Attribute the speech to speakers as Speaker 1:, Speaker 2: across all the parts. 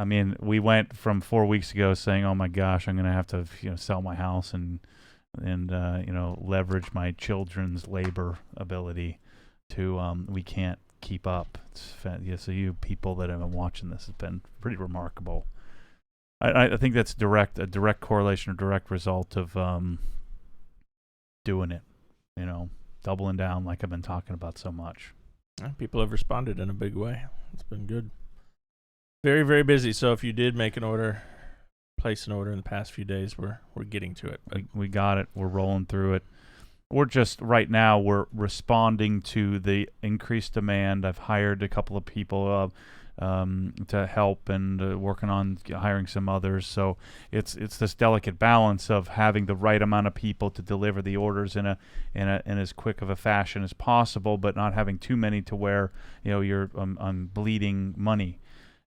Speaker 1: I mean, we went from 4 weeks ago saying, "Oh my gosh, I'm going to have to, sell my house and leverage my children's labor ability to we can't keep up." So you people that have been watching this has been pretty remarkable. I think that's a direct correlation or direct result of doing it, doubling down like I've been talking about so much.
Speaker 2: People have responded in a big way. It's been good. Very, very busy. So if you did make an order, place an order in the past few days, we're getting to it.
Speaker 1: We got it. We're rolling through it. We're just right now we're responding to the increased demand. I've hired a couple of people to help and working on hiring some others. So it's this delicate balance of having the right amount of people to deliver the orders in as quick of a fashion as possible, but not having too many to where you're bleeding money.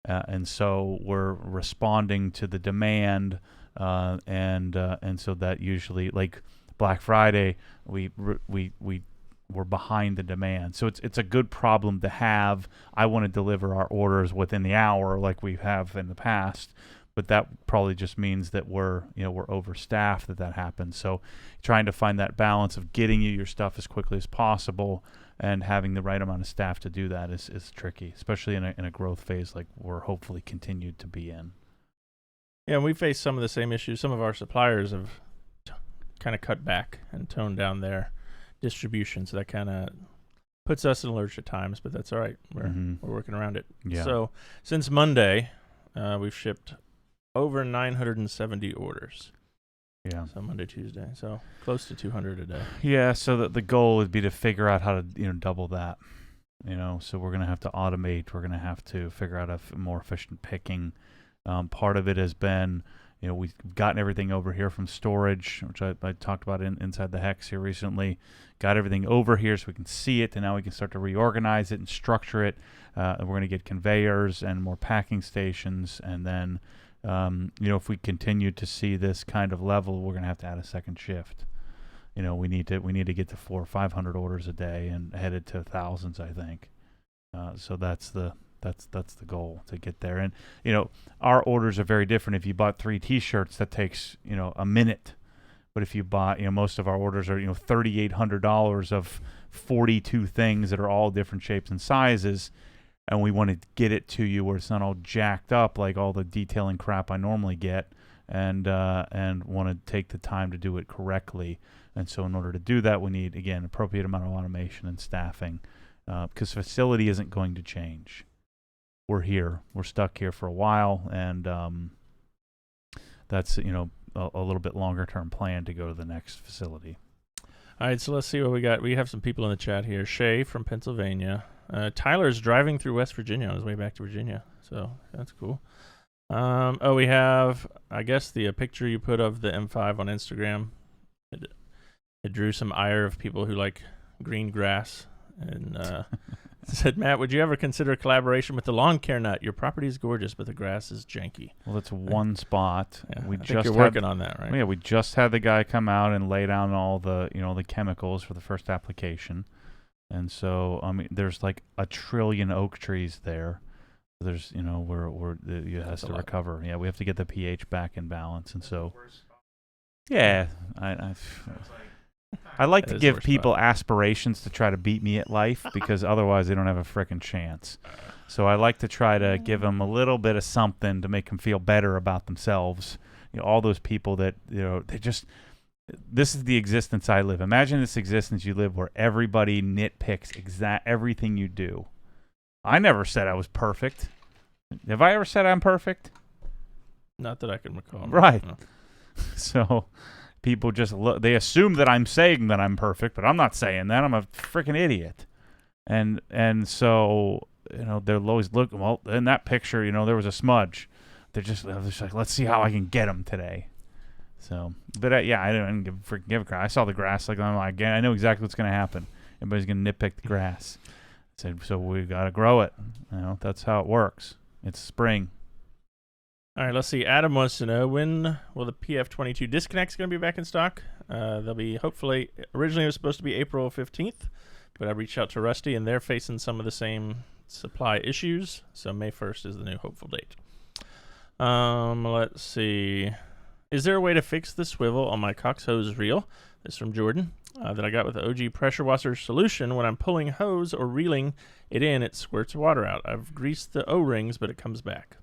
Speaker 1: And so we're responding to the demand, and so that usually, like Black Friday, we're behind the demand. So it's a good problem to have. I want to deliver our orders within the hour like we have in the past, but that probably just means that we're overstaffed that happens. So trying to find that balance of getting you your stuff as quickly as possible and having the right amount of staff to do that is tricky, especially in a growth phase like we're hopefully continued to be in.
Speaker 2: Yeah, we face some of the same issues. Some of our suppliers have kind of cut back and toned down their distribution, so that kind of puts us in a lurch at times, but that's all right. We're working around it.
Speaker 1: Yeah.
Speaker 2: So since Monday, we've shipped over 970 orders.
Speaker 1: Yeah.
Speaker 2: So Monday, Tuesday. So close to 200 a day.
Speaker 1: Yeah, so the goal would be to figure out how to double that. So we're going to have to automate. We're going to have to figure out a more efficient picking. Part of it has been, we've gotten everything over here from storage, which I talked about inside the Hex here recently. Got everything over here so we can see it, and now we can start to reorganize it and structure it. And we're going to get conveyors and more packing stations, and then if we continue to see this kind of level, we're going to have to add a second shift. We need to get to 400 or 500 orders a day and headed to thousands, I think. So that's the goal, to get there. And our orders are very different. If you bought 3 T-shirts, that takes a minute. But if you bought, most of our orders are $3,800 of 42 things that are all different shapes and sizes, and we want to get it to you where it's not all jacked up like all the detailing crap I normally get, and want to take the time to do it correctly. And so in order to do that, we need, again, appropriate amount of automation and staffing, because facility isn't going to change. We're here. We're stuck here for a while, and that's a little bit longer term plan to go to the next facility.
Speaker 2: All right, so let's see what we got. We have some people in the chat here. Shay from Pennsylvania. Tyler's driving through West Virginia on his way back to Virginia, so that's cool. We have, I guess, the picture you put of the M5 on Instagram. It drew some ire of people who like green grass, and said, Matt, would you ever consider collaboration with the Lawn Care Nut? Your property is gorgeous, but the grass is janky.
Speaker 1: Well, it's one spot.
Speaker 2: Yeah, I think you're working on that, right?
Speaker 1: Yeah, we just had the guy come out and lay down all the the chemicals for the first application, and so there's like 1 trillion oak trees there. There's it has to recover. Yeah, we have to get the pH back in balance, and so yeah, I like to give people aspirations to try to beat me at life, because otherwise they don't have a frickin' chance. So I like to try to give them a little bit of something to make them feel better about themselves. All those people that, they just, this is the existence I live. Imagine this existence you live where everybody nitpicks everything you do. I never said I was perfect. Have I ever said I'm perfect?
Speaker 2: Not that I can recall.
Speaker 1: Right.
Speaker 2: No.
Speaker 1: So people just they assume that I'm saying that I'm perfect, but I'm not saying that. I'm a freaking idiot. And so, they're always looking, well, in that picture, there was a smudge. They're just like, let's see how I can get them today. So, but I didn't give a crap. I saw the grass, I'm like, I know exactly what's going to happen. Everybody's going to nitpick the grass. I said, so we got to grow it. That's how it works. It's spring.
Speaker 2: All right, let's see. Adam wants to know, when will the PF22 disconnects going to be back in stock? They'll be, hopefully, originally it was supposed to be April 15th, but I reached out to Rusty, and they're facing some of the same supply issues, so May 1st is the new hopeful date. Let's see. Is there a way to fix the swivel on my Cox hose reel? This is from Jordan. That I got with the OG pressure washer solution. When I'm pulling hose or reeling it in, it squirts water out. I've greased the O-rings, but it comes back.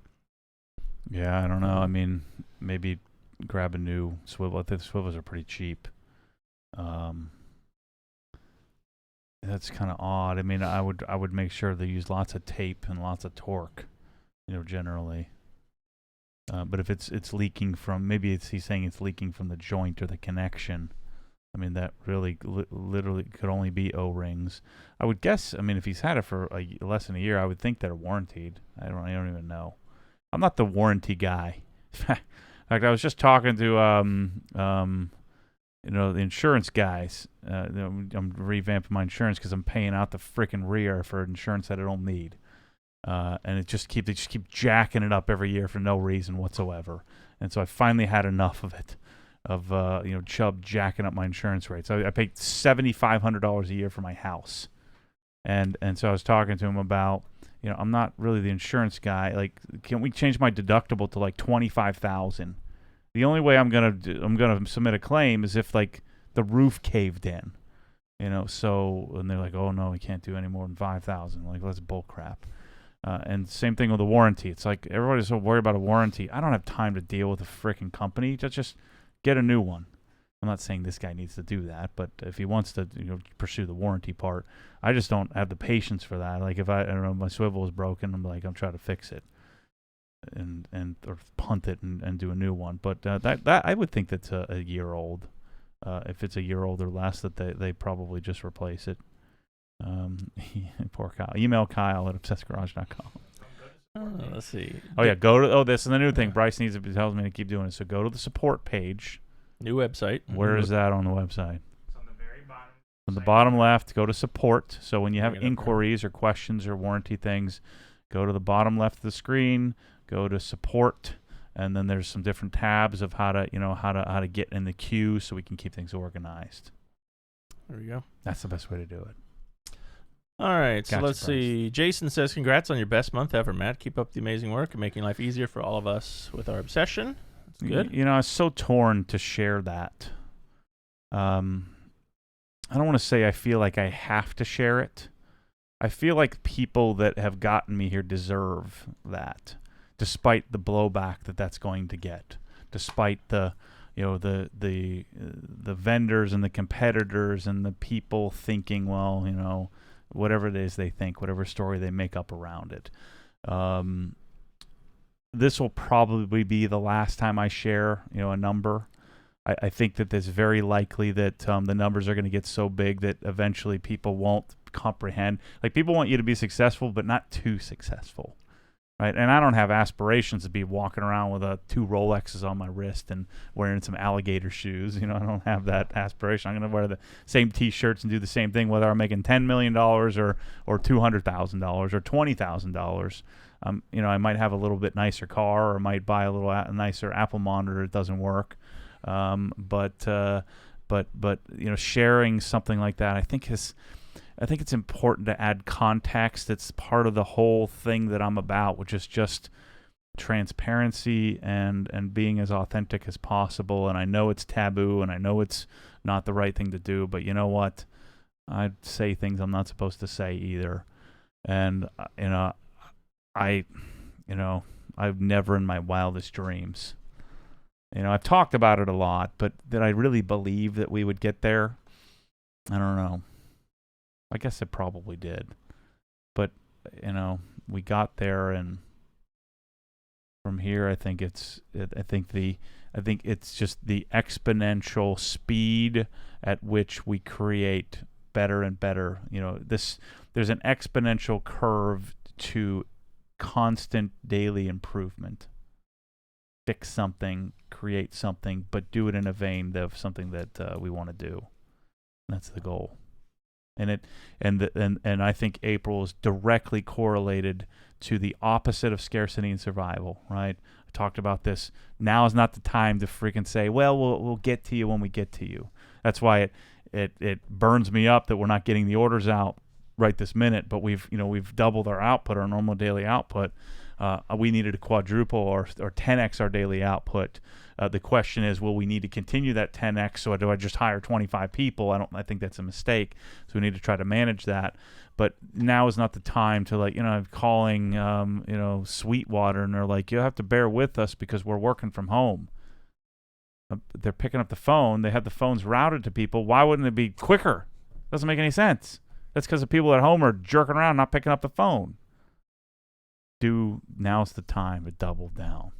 Speaker 1: Yeah, I don't know. I mean, maybe grab a new swivel. I think the swivels are pretty cheap. That's kind of odd. I mean, I would make sure they use lots of tape and lots of torque, generally. But if it's leaking from, maybe he's saying it's leaking from the joint or the connection. I mean, that really literally could only be O-rings. I would guess. I mean, if he's had it for less than a year, I would think they're warranted. I don't even know. I'm not the warranty guy. In fact, I was just talking to the insurance guys. I'm revamping my insurance because I'm paying out the freaking rear for insurance that I don't need. And they just keep jacking it up every year for no reason whatsoever. And so I finally had enough of it, of Chubb jacking up my insurance rates. So I paid $7,500 a year for my house, and so I was talking to him about, I'm not really the insurance guy. Like, can we change my deductible to like $25,000? The only way I'm gonna submit a claim is if like the roof caved in, So, and they're like, oh no, we can't do any more than $5,000. Like, that's bull crap. And same thing with the warranty. It's like everybody's so worried about a warranty. I don't have time to deal with a freaking company. Just get a new one. I'm not saying this guy needs to do that, but if he wants to, pursue the warranty part, I just don't have the patience for that. Like, if I don't know, my swivel is broken, I'm trying to fix it, and or punt it and do a new one. But that I would think that's a year old. If it's a year old or less, that they probably just replace it. Poor Kyle. Email Kyle@obsessedgarage.com.
Speaker 2: Let's see.
Speaker 1: Oh yeah, this is the new thing. Bryce tells me to keep doing it. So go to the support page.
Speaker 2: New website.
Speaker 1: Where is that on the website?
Speaker 3: It's on the very bottom.
Speaker 1: On the bottom left, go to support. So when you have inquiries or questions or warranty things, go to the bottom left of the screen, go to support, and then there's some different tabs of how to get in the queue so we can keep things organized.
Speaker 2: There we go.
Speaker 1: That's the best way to do it.
Speaker 2: All right, so
Speaker 1: Gotcha,
Speaker 2: let's see. Jason says, congrats on your best month ever, Matt. Keep up the amazing work and making life easier for all of us with our obsession. That's good.
Speaker 1: I was so torn to share that. I don't want to say I feel like I have to share it. I feel like people that have gotten me here deserve that, despite the blowback that's going to get, despite the vendors and the competitors and the people thinking, well, whatever it is they think, whatever story they make up around it. This will probably be the last time I share, a number. I think that it's very likely that the numbers are going to get so big that eventually people won't comprehend. Like, people want you to be successful, but not too successful, right? And I don't have aspirations to be walking around with 2 Rolexes on my wrist and wearing some alligator shoes. I don't have that aspiration. I'm going to wear the same T-shirts and do the same thing, whether I'm making $10 million or $200,000 or $20,000. I might have a little bit nicer car, or might buy a little nicer Apple monitor. It doesn't work. But sharing something like that, I think it's important to add context. It's part of the whole thing that I'm about, which is just transparency and being as authentic as possible. And I know it's taboo, and I know it's not the right thing to do, but you know what? I say things I'm not supposed to say either. And I've never in my wildest dreams, I've talked about it a lot, but did I really believe that we would get there? I don't know. I guess it probably did. But, we got there, and from here I think it's just the exponential speed at which we create better and better. There's an exponential curve to constant daily improvement. Fix something, create something, but do it in a vein of something that we want to do. That's the goal. And I think April is directly correlated to the opposite of scarcity and survival, right? I talked about this. Now is not the time to freaking say, well, we'll get to you when we get to you. That's why it burns me up that we're not getting the orders out right this minute, but we've doubled our output, our normal daily output. we needed to quadruple or 10x our daily output. The question is, will we need to continue that 10x? So do I just hire 25 people? I think that's a mistake. So we need to try to manage that. But now is not the time to, like, calling, Sweetwater, and they're like, you have to bear with us because we're working from home. They're picking up the phone. They have the phones routed to people. Why wouldn't it be quicker? Doesn't make any sense. That's because the people at home are jerking around, not picking up the phone. Now's the time to double down.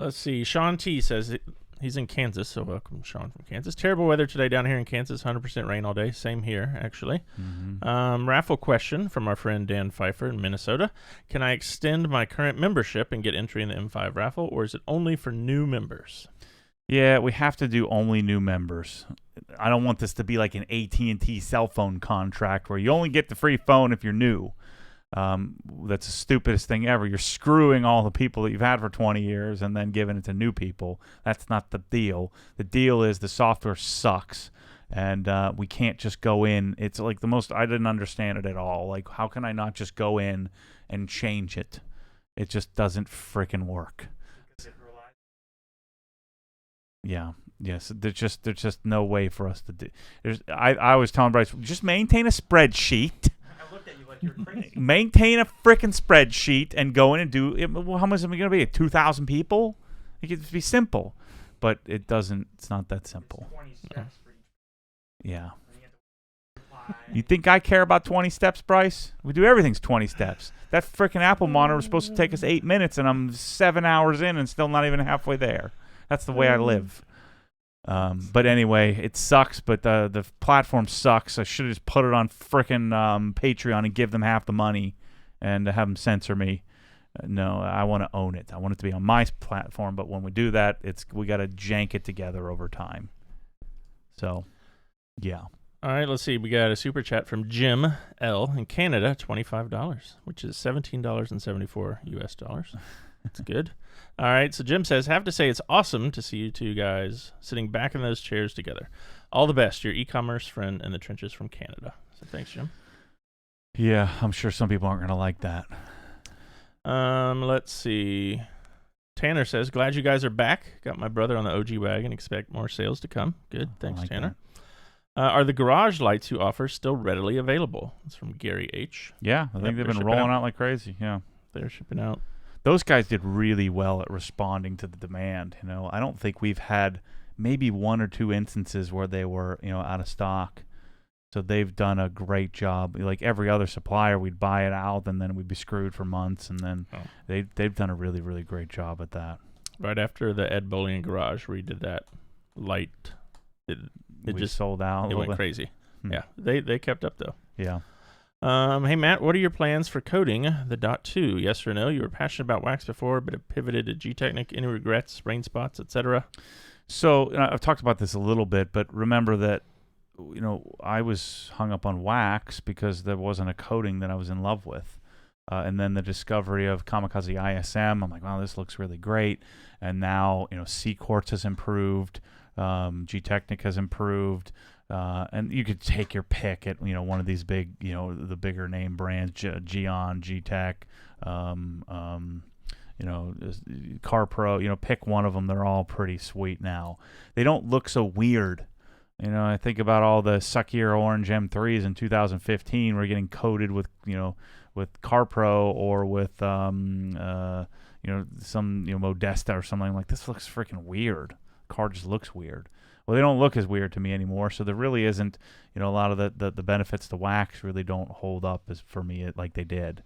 Speaker 2: Let's see. Sean T says he's in Kansas, so welcome, Sean from Kansas. Terrible weather today down here in Kansas. 100% rain all day. Same here, actually.
Speaker 1: Mm-hmm.
Speaker 2: Raffle question from our friend Dan Pfeiffer in Minnesota. Can I extend my current membership and get entry in the M5 raffle, or is it only for new members?
Speaker 1: Yeah, we have to do only new members. I don't want this to be like an AT&T cell phone contract where you only get the free phone if you're new. That's the stupidest thing ever. You're screwing all the people that you've had for 20 years and then giving it to new people. That's not the deal. The deal is the software sucks, and we can't just go in. It's like I didn't understand it at all. Like, how can I not just go in and change it? It just doesn't freaking work. Yeah. Yes. There's just no way for us to do. I was telling Bryce, just maintain a spreadsheet.
Speaker 3: I looked at you like you're crazy.
Speaker 1: Maintain a freaking spreadsheet and go in and do it. Well, how much is it going to be? 2,000 people? It could be simple, but it doesn't. It's not that simple.
Speaker 3: 20 steps for each.
Speaker 1: Yeah.
Speaker 3: And you have to reply.
Speaker 1: You think I care about 20 steps, Bryce? We do everything's 20 steps. That freaking Apple monitor was supposed to take us 8 minutes, and I'm 7 hours in and still not even halfway there. That's the way I live. But anyway, it sucks, but the platform sucks. I should have just put it on frickin' Patreon and give them half the money and have them censor me. No, I want to own it. I want it to be on my platform, but when we do that, we got to jank it together over time. So, yeah.
Speaker 2: All right, let's see. We got a super chat from Jim L. in Canada, $25, which is $17.74 US dollars. That's good. All right, so Jim says, have to say it's awesome to see you two guys sitting back in those chairs together. All the best, your e-commerce friend in the trenches from Canada. So thanks, Jim.
Speaker 1: Yeah, I'm sure some people aren't going to like that.
Speaker 2: Let's see. Tanner says, glad you guys are back. Got my brother on the OG wagon. Expect more sales to come. Good. Thanks,
Speaker 1: like
Speaker 2: Tanner. Are the garage lights you offer still readily available? It's from Gary H.
Speaker 1: Yeah, I think they've been rolling out like crazy. Yeah.
Speaker 2: They're shipping out.
Speaker 1: Those guys did really well at responding to the demand. I don't think we've had maybe 1 or 2 instances where they were, out of stock. So they've done a great job. Like every other supplier, we'd buy it out and then we'd be screwed for months. And then they've done a really, really great job at that.
Speaker 2: Right after the Ed Bolian garage where he did that light, it just
Speaker 1: sold out.
Speaker 2: It went crazy. Yeah, they kept up though.
Speaker 1: Yeah.
Speaker 2: Hey, Matt, what are your plans for coding the .2? Yes or no? You were passionate about Wax before, but have pivoted to G-Technic. Any regrets, brain spots, etc.?
Speaker 1: So I've talked about this a little bit, but remember that, I was hung up on Wax because there wasn't a coding that I was in love with. And then the discovery of Kamikaze ISM, I'm like, wow, this looks really great. And now, C-Quartz has improved. G-Technic has improved. And you could take your pick at one of these big the bigger name brands, Geon, G-Tech, CarPro. Pick one of them. They're all pretty sweet now. They don't look so weird. I think about all the suckier orange M3s in 2015. We're getting coated with CarPro or with some Modesta or something. Like, this looks freaking weird. Car just looks weird. Well, they don't look as weird to me anymore, so there really isn't, a lot of the benefits to Wax really don't hold up as for me like they did,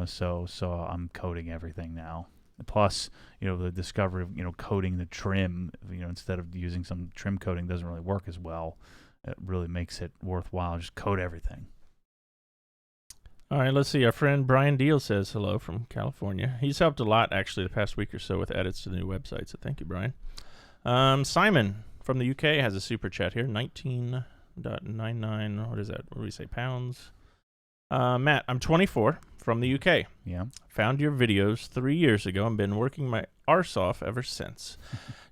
Speaker 1: so I'm coding everything now. Plus, the discovery of, coding the trim, instead of using some trim coating doesn't really work as well. It really makes it worthwhile. Just code everything.
Speaker 2: All right, let's see. Our friend Brian Deal says hello from California. He's helped a lot, actually, the past week or so with edits to the new website, so thank you, Brian. Simon from the UK has a super chat here, 19.99, what is that? What do we say, pounds? Matt, I'm 24 from the UK.
Speaker 1: Yeah.
Speaker 2: Found your videos 3 years ago and been working my arse off ever since.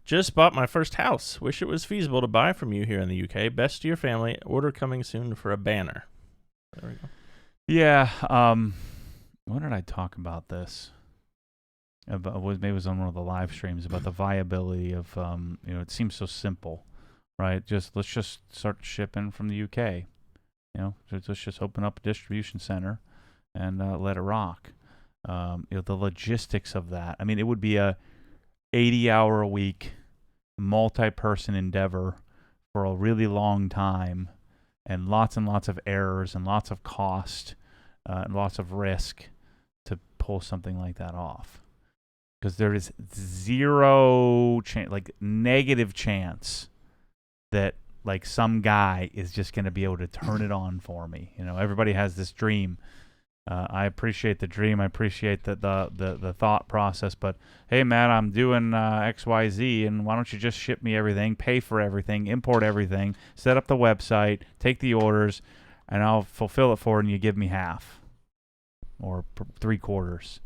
Speaker 2: Just bought my first house. Wish it was feasible to buy from you here in the UK. Best to your family. Order coming soon for a banner. There we go.
Speaker 1: Yeah. When did I talk about this? Maybe it was on one of the live streams about the viability of, it seems so simple, right? Let's just start shipping from the UK. Let's just open up a distribution center and let it rock. The logistics of that. I mean, it would be a 80-hour-a-week, multi-person endeavor for a really long time, and lots of errors and lots of cost and lots of risk to pull something like that off. Because there is zero chance, like negative chance, that like some guy is just going to be able to turn it on for me. Everybody has this dream. I appreciate the dream. I appreciate the thought process. But hey, man, I'm doing XYZ, and why don't you just ship me everything, pay for everything, import everything, set up the website, take the orders, and I'll fulfill it for you, and you give me half or 3/4.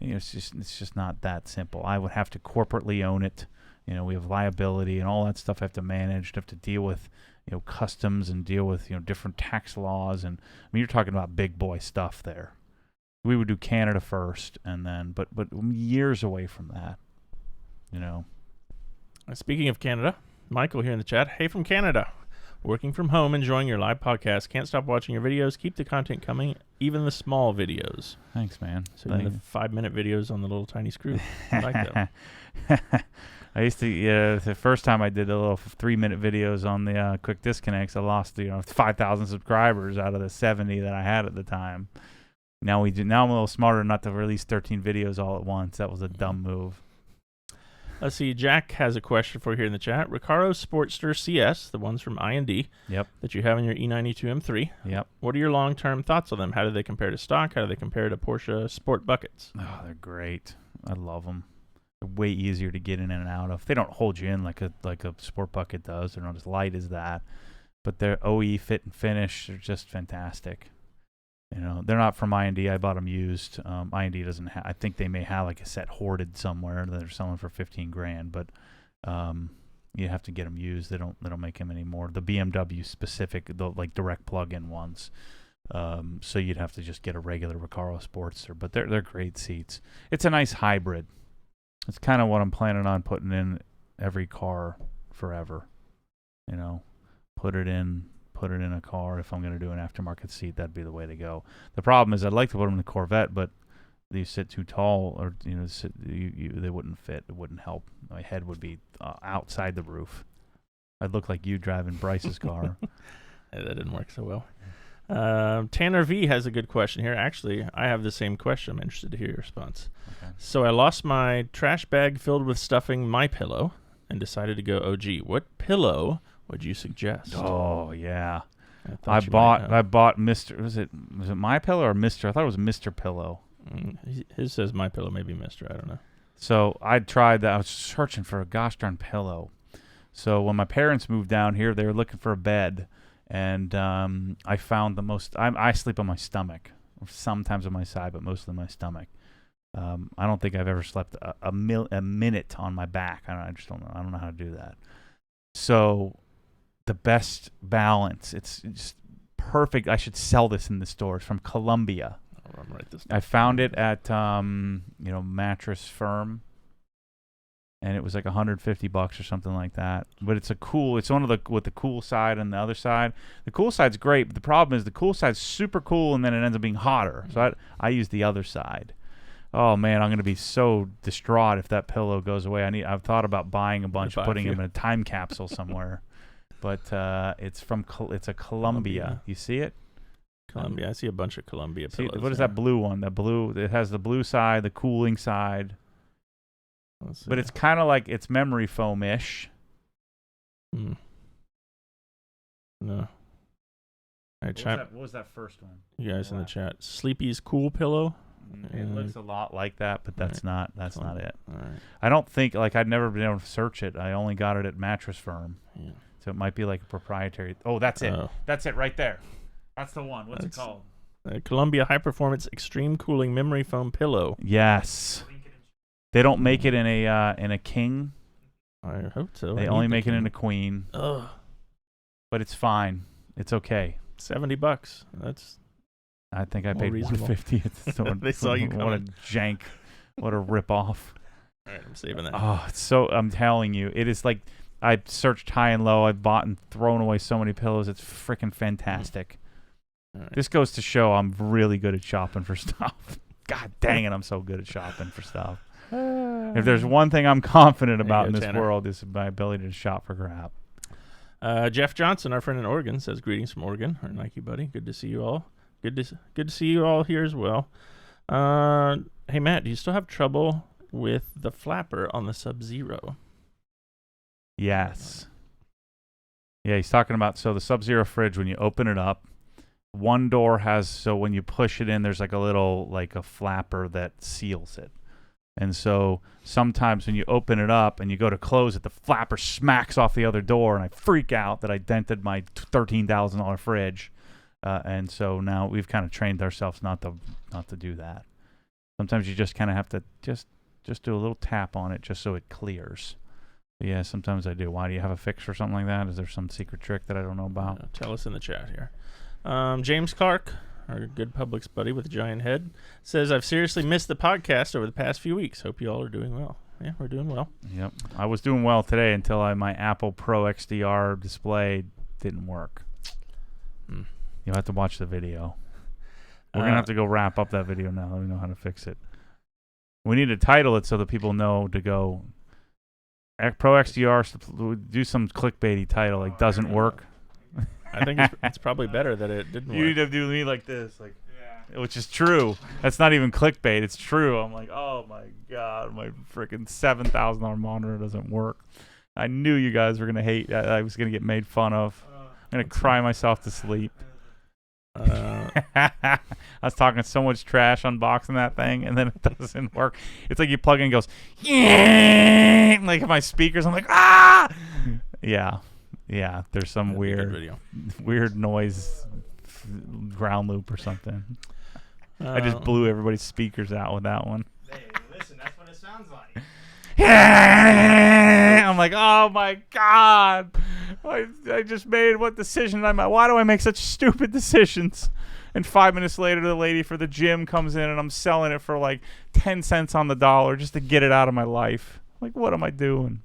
Speaker 1: It's just not that simple. I would have to corporately own it. We have liability and all that stuff I have to manage. I have to deal with, customs and deal with, different tax laws. And I mean, you're talking about big boy stuff there. We would do Canada first, and then, but years away from that,
Speaker 2: Speaking of Canada, Michael here in the chat. Hey, from Canada. Working from home, enjoying your live podcast. Can't stop watching your videos. Keep the content coming, even the small videos.
Speaker 1: Thanks, man.
Speaker 2: So the 5-minute videos on the little tiny screw. I like that.
Speaker 1: I used to, the first time I did the little 3-minute videos on the quick disconnects, I lost 5,000 subscribers out of the 70 that I had at the time. Now I'm a little smarter not to release 13 videos all at once. That was a dumb move.
Speaker 2: Let's see. Jack has a question for you here in the chat. Recaro Sportster CS, the ones from I&D,
Speaker 1: yep,
Speaker 2: that you have in your E92 M3.
Speaker 1: Yep.
Speaker 2: What are your long-term thoughts on them? How do they compare to stock? How do they compare to Porsche Sport Buckets?
Speaker 1: Oh, they're great. I love them. They're way easier to get in and out of. They don't hold you in like a Sport Bucket does. They're not as light as that. But their OE fit and finish are just fantastic. They're not from I&D. I bought them used. I&D doesn't have. I think they may have like a set hoarded somewhere that they're selling for $15,000, but you have to get them used. They don't make them anymore. The BMW specific, the like direct plug-in ones. So you'd have to just get a regular Recaro Sportster, but they're great seats. It's a nice hybrid. It's kind of what I'm planning on putting in every car forever. Put it in a car. If I'm going to do an aftermarket seat, that'd be the way to go. The problem is I'd like to put them in the Corvette, but they sit too tall, or they wouldn't fit. It wouldn't help. My head would be outside the roof. I'd look like you driving Bryce's car.
Speaker 2: Yeah, that didn't work so well. Tanner V has a good question here. Actually, I have the same question. I'm interested to hear your response.
Speaker 1: Okay.
Speaker 2: So I lost my trash bag filled with stuffing my pillow and decided to go OG. What pillow would you suggest?
Speaker 1: Oh yeah,
Speaker 2: I
Speaker 1: bought Mr. Was it My Pillow or Mr.? I thought it was Mr. Pillow.
Speaker 2: His says My Pillow, maybe Mr. I don't know.
Speaker 1: So I tried that. I was searching for a gosh darn pillow. So when my parents moved down here, they were looking for a bed, and I found the most. I sleep on my stomach, sometimes on my side, but mostly my stomach. I don't think I've ever slept a minute on my back. I just don't know. I don't know how to do that. So the best balance. It's just perfect. I should sell this in the stores. From Columbia.
Speaker 2: I'm write this.
Speaker 1: I found it at Mattress Firm, and it was like $150 or something like that. But it's one of the with the cool side and the other side. The cool side's great, but the problem is the cool side's super cool, and then it ends up being hotter. So I use the other side. Oh man, I'm gonna be so distraught if that pillow goes away. I've thought about buying a bunch, putting them in a time capsule somewhere. But it's a Columbia. You see it?
Speaker 2: Columbia. I see a bunch of Columbia pillows.
Speaker 1: What is that blue one? That blue. It has the blue side, the cooling side. But it's kind of like it's memory foam-ish.
Speaker 2: No.
Speaker 1: What was that first one?
Speaker 2: You guys in the chat. Sleepy's Cool Pillow.
Speaker 1: It looks a lot like that, but that's not it.
Speaker 2: All right.
Speaker 1: I don't think I'd never been able to search it. I only got it at Mattress Firm.
Speaker 2: Yeah.
Speaker 1: So it might be like a proprietary. Oh, that's it.
Speaker 2: Oh.
Speaker 1: That's it right there. That's the one. What's it called?
Speaker 2: Columbia High Performance Extreme Cooling Memory Foam Pillow.
Speaker 1: Yes. They don't make it in a king.
Speaker 2: I hope so.
Speaker 1: They only make it in a queen.
Speaker 2: Ugh.
Speaker 1: But it's fine. It's okay.
Speaker 2: $70.
Speaker 1: I think I
Speaker 2: More
Speaker 1: paid
Speaker 2: reasonable.
Speaker 1: $150.
Speaker 2: They saw you
Speaker 1: What a
Speaker 2: coming.
Speaker 1: jank. What a ripoff.
Speaker 2: All right, I'm saving that.
Speaker 1: Oh, it's so I'm telling you, it is like I searched high and low. I've bought and thrown away so many pillows. It's freaking fantastic.
Speaker 2: All right.
Speaker 1: This goes to show I'm really good at shopping for stuff. God dang it, I'm so good at shopping for stuff. If there's one thing I'm confident
Speaker 2: There you
Speaker 1: about
Speaker 2: go,
Speaker 1: in this
Speaker 2: Tanner.
Speaker 1: world, is my ability to shop for crap.
Speaker 2: Jeff Johnson, our friend in Oregon, says greetings from Oregon. Our Nike buddy. Good to see you all. Good to see you all here as well. Hey Matt, do you still have trouble with the flapper on the Sub-Zero?
Speaker 1: Yes. Yeah, he's talking about, so the Sub-Zero fridge, when you open it up, one door has, so when you push it in, there's like a little, like a flapper that seals it. And so sometimes when you open it up and you go to close it, the flapper smacks off the other door, and I freak out that I dented my $13,000 fridge. And so now we've kind of trained ourselves not to do that. Sometimes you just kind of have to just do a little tap on it just so it clears. But yeah, sometimes I do. Why, do you have a fix for something like that? Is there some secret trick that I don't know about?
Speaker 2: Tell us in the chat here. James Clark, our good Publix buddy with a giant head, says, I've seriously missed the podcast over the past few weeks. Hope you all are doing well. Yeah, we're doing well.
Speaker 1: Yep. I was doing well today until my Apple Pro XDR display didn't work. You'll have to watch the video. We're going to have to go wrap up that video now. We know how to fix it. We need to title it so that people know to go Pro XDR, do some clickbaity title like doesn't work.
Speaker 2: I think it's probably better that it didn't
Speaker 1: You need
Speaker 2: work.
Speaker 1: to do me like this, like, which is true. That's not even clickbait. It's true. I'm like, oh my God, my freaking $7,000 monitor doesn't work. I knew you guys were going to hate. I was going to get made fun of. I'm going to cry myself to sleep. I was talking so much trash unboxing that thing, and then it doesn't work. It's like you plug in and it goes, yeah, like my speakers. I'm like, ah, yeah. There's some
Speaker 2: That'd be a good
Speaker 1: weird noise, ground loop or something.
Speaker 2: video.
Speaker 1: I just blew everybody's speakers out with that one.
Speaker 3: Hey, listen, that's what it sounds like.
Speaker 1: I'm like, oh my God. I just made what decision why do I make such stupid decisions? And 5 minutes later, the lady for the gym comes in and I'm selling it for like 10 cents on the dollar just to get it out of my life. Like, what am I doing?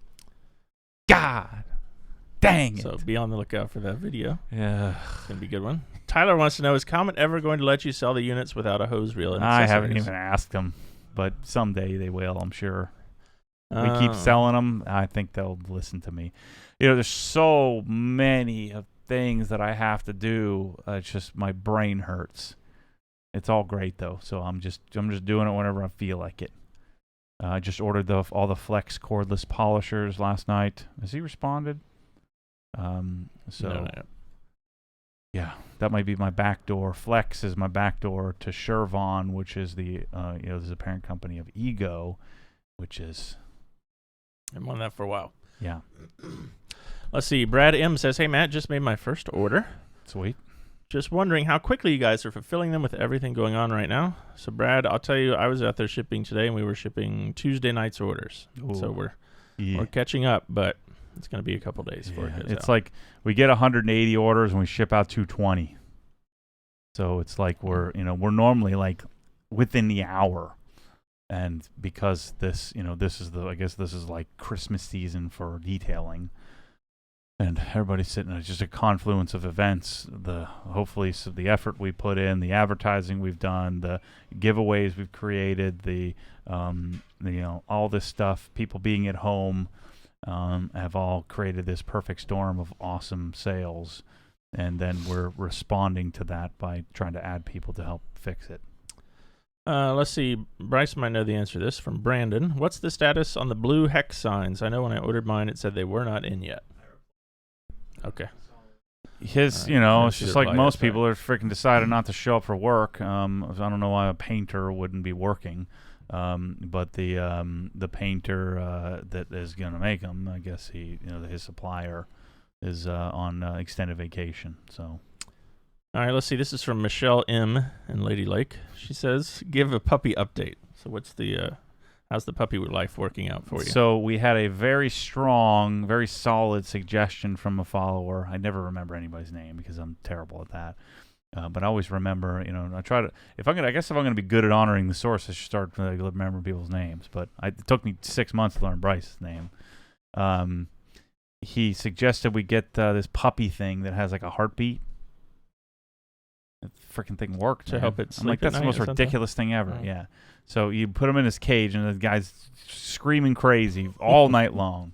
Speaker 1: God dang it.
Speaker 2: So be on the lookout for that video.
Speaker 1: Yeah.
Speaker 2: It's going to be a good one. Tyler wants to know, is Comet ever going to let you sell the units without a hose reel and
Speaker 1: I haven't
Speaker 2: accessories?
Speaker 1: even asked them, but someday they will, I'm sure. We keep selling them. I think they'll listen to me. There's so many things that I have to do. It's just my brain hurts. It's all great though, so I'm just doing it whenever I feel like it. I just ordered all the Flex cordless polishers last night. Has he responded?
Speaker 2: No, not yet.
Speaker 1: Yeah, that might be my backdoor. Flex is my backdoor to Shervon, which is there's a parent company of Ego, which is.
Speaker 2: I'm on that for a while.
Speaker 1: Yeah.
Speaker 2: Let's see. Brad M says, hey, Matt, just made my first order.
Speaker 1: Sweet.
Speaker 2: Just wondering how quickly you guys are fulfilling them with everything going on right now. So, Brad, I'll tell you, I was out there shipping today, and we were shipping Tuesday night's orders.
Speaker 1: Ooh.
Speaker 2: So we're catching up, but it's going to be a couple days before it goes
Speaker 1: It's
Speaker 2: out.
Speaker 1: like we get 180 orders and we ship out 220. So it's like we're normally like within the hour. And because this is like Christmas season for detailing, and everybody's sitting. It's just a confluence of events. Hopefully the effort we put in, the advertising we've done, the giveaways we've created, all this stuff, people being at home, have all created this perfect storm of awesome sales. And then we're responding to that by trying to add people to help fix it.
Speaker 2: Let's see. Bryce might know the answer to this from Brandon. What's the status on the blue hex signs? I know when I ordered mine, it said they were not in yet. Okay.
Speaker 1: It's
Speaker 2: I
Speaker 1: just
Speaker 2: should
Speaker 1: like
Speaker 2: reply
Speaker 1: most
Speaker 2: that, sorry.
Speaker 1: people are freaking decided not to show up for work. I don't know why a painter wouldn't be working. But the painter that is going to make them, I guess his supplier is on extended vacation. So.
Speaker 2: All right, let's see. This is from Michelle M. in Lady Lake. She says, give a puppy update. So what's how's the puppy life working out for you?
Speaker 1: So we had a very strong, very solid suggestion from a follower. I never remember anybody's name because I'm terrible at that. But I always remember, I try to, I guess if I'm gonna be good at honoring the source, I should start to remember people's names. But it took me 6 months to learn Bryce's name. He suggested we get this puppy thing that has like a heartbeat. The freaking thing worked
Speaker 2: to help it sleep.
Speaker 1: I'm like, that's the most ridiculous thing ever. Yeah. So you put him in his cage, and the guy's screaming crazy all night long.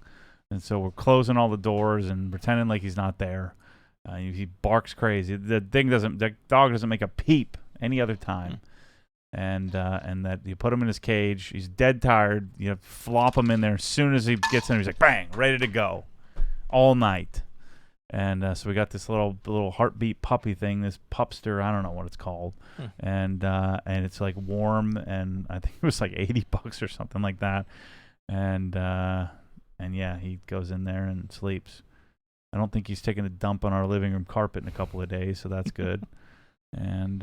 Speaker 1: And so we're closing all the doors and pretending like he's not there. He barks crazy. The dog doesn't make a peep any other time. And that you put him in his cage. He's dead tired. You flop him in there. As soon as he gets in, he's like, bang, ready to go, all night. And so we got this little heartbeat puppy thing, this pupster, I don't know what it's called, and it's like warm, and I think it was like $80 or something like that, and yeah, he goes in there and sleeps. I don't think he's taking a dump on our living room carpet in a couple of days, so that's good. And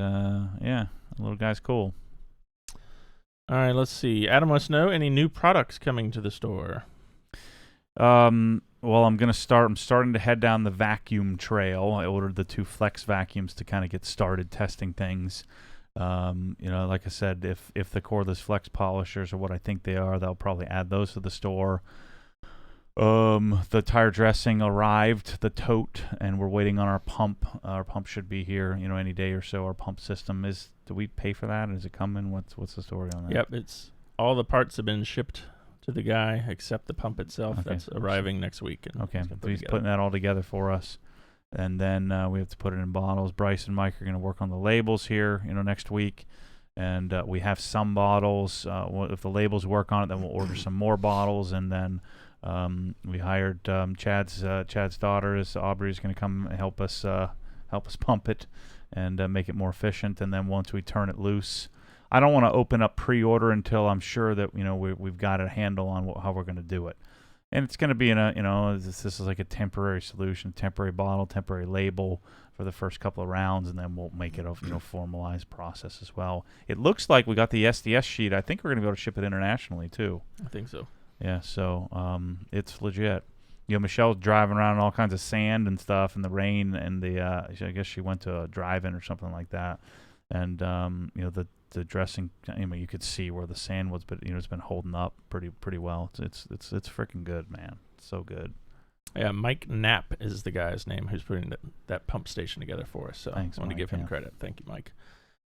Speaker 1: yeah, the little guy's cool.
Speaker 2: All right, let's see. Adam wants to know any new products coming to the store.
Speaker 1: Well, I'm starting to head down the vacuum trail. I ordered the 2 Flex vacuums to kind of get started testing things. Like I said, if the cordless Flex polishers are what I think they are, they'll probably add those to the store. The tire dressing arrived, the tote, and we're waiting on our pump. Our pump should be here, any day or so. Our pump system is. Do we pay for that? Is it coming? What's the story on that?
Speaker 2: Yep, it's all the parts have been shipped to the guy except the pump itself.
Speaker 1: Okay.
Speaker 2: That's arriving next week.
Speaker 1: Okay, so he's putting that all together for us, and then we have to put it in bottles. Bryce and Mike are going to work on the labels here, next week, and we have some bottles. If the labels work on it, then we'll order some more bottles, and then we hired Chad's daughter. Aubrey is going to come and help us pump it and make it more efficient. And then once we turn it loose, I don't want to open up pre-order until I'm sure that we've got a handle on how we're going to do it. And it's going to be in a this is like a temporary solution, temporary bottle, temporary label for the first couple of rounds, and then we'll make it a formalized process as well. It looks like we got the SDS sheet. I think we're going to be able to ship it internationally too.
Speaker 2: I think so.
Speaker 1: Yeah, so it's legit. Michelle's driving around in all kinds of sand and stuff in the rain, and I guess she went to a drive-in or something like that. And the dressing, you could see where the sand was, but it's been holding up pretty well. It's freaking good, man. It's so good.
Speaker 2: Yeah, Mike Knapp is the guy's name who's putting that pump station together for us. So
Speaker 1: thanks,
Speaker 2: I want to give him credit. Thank you, Mike.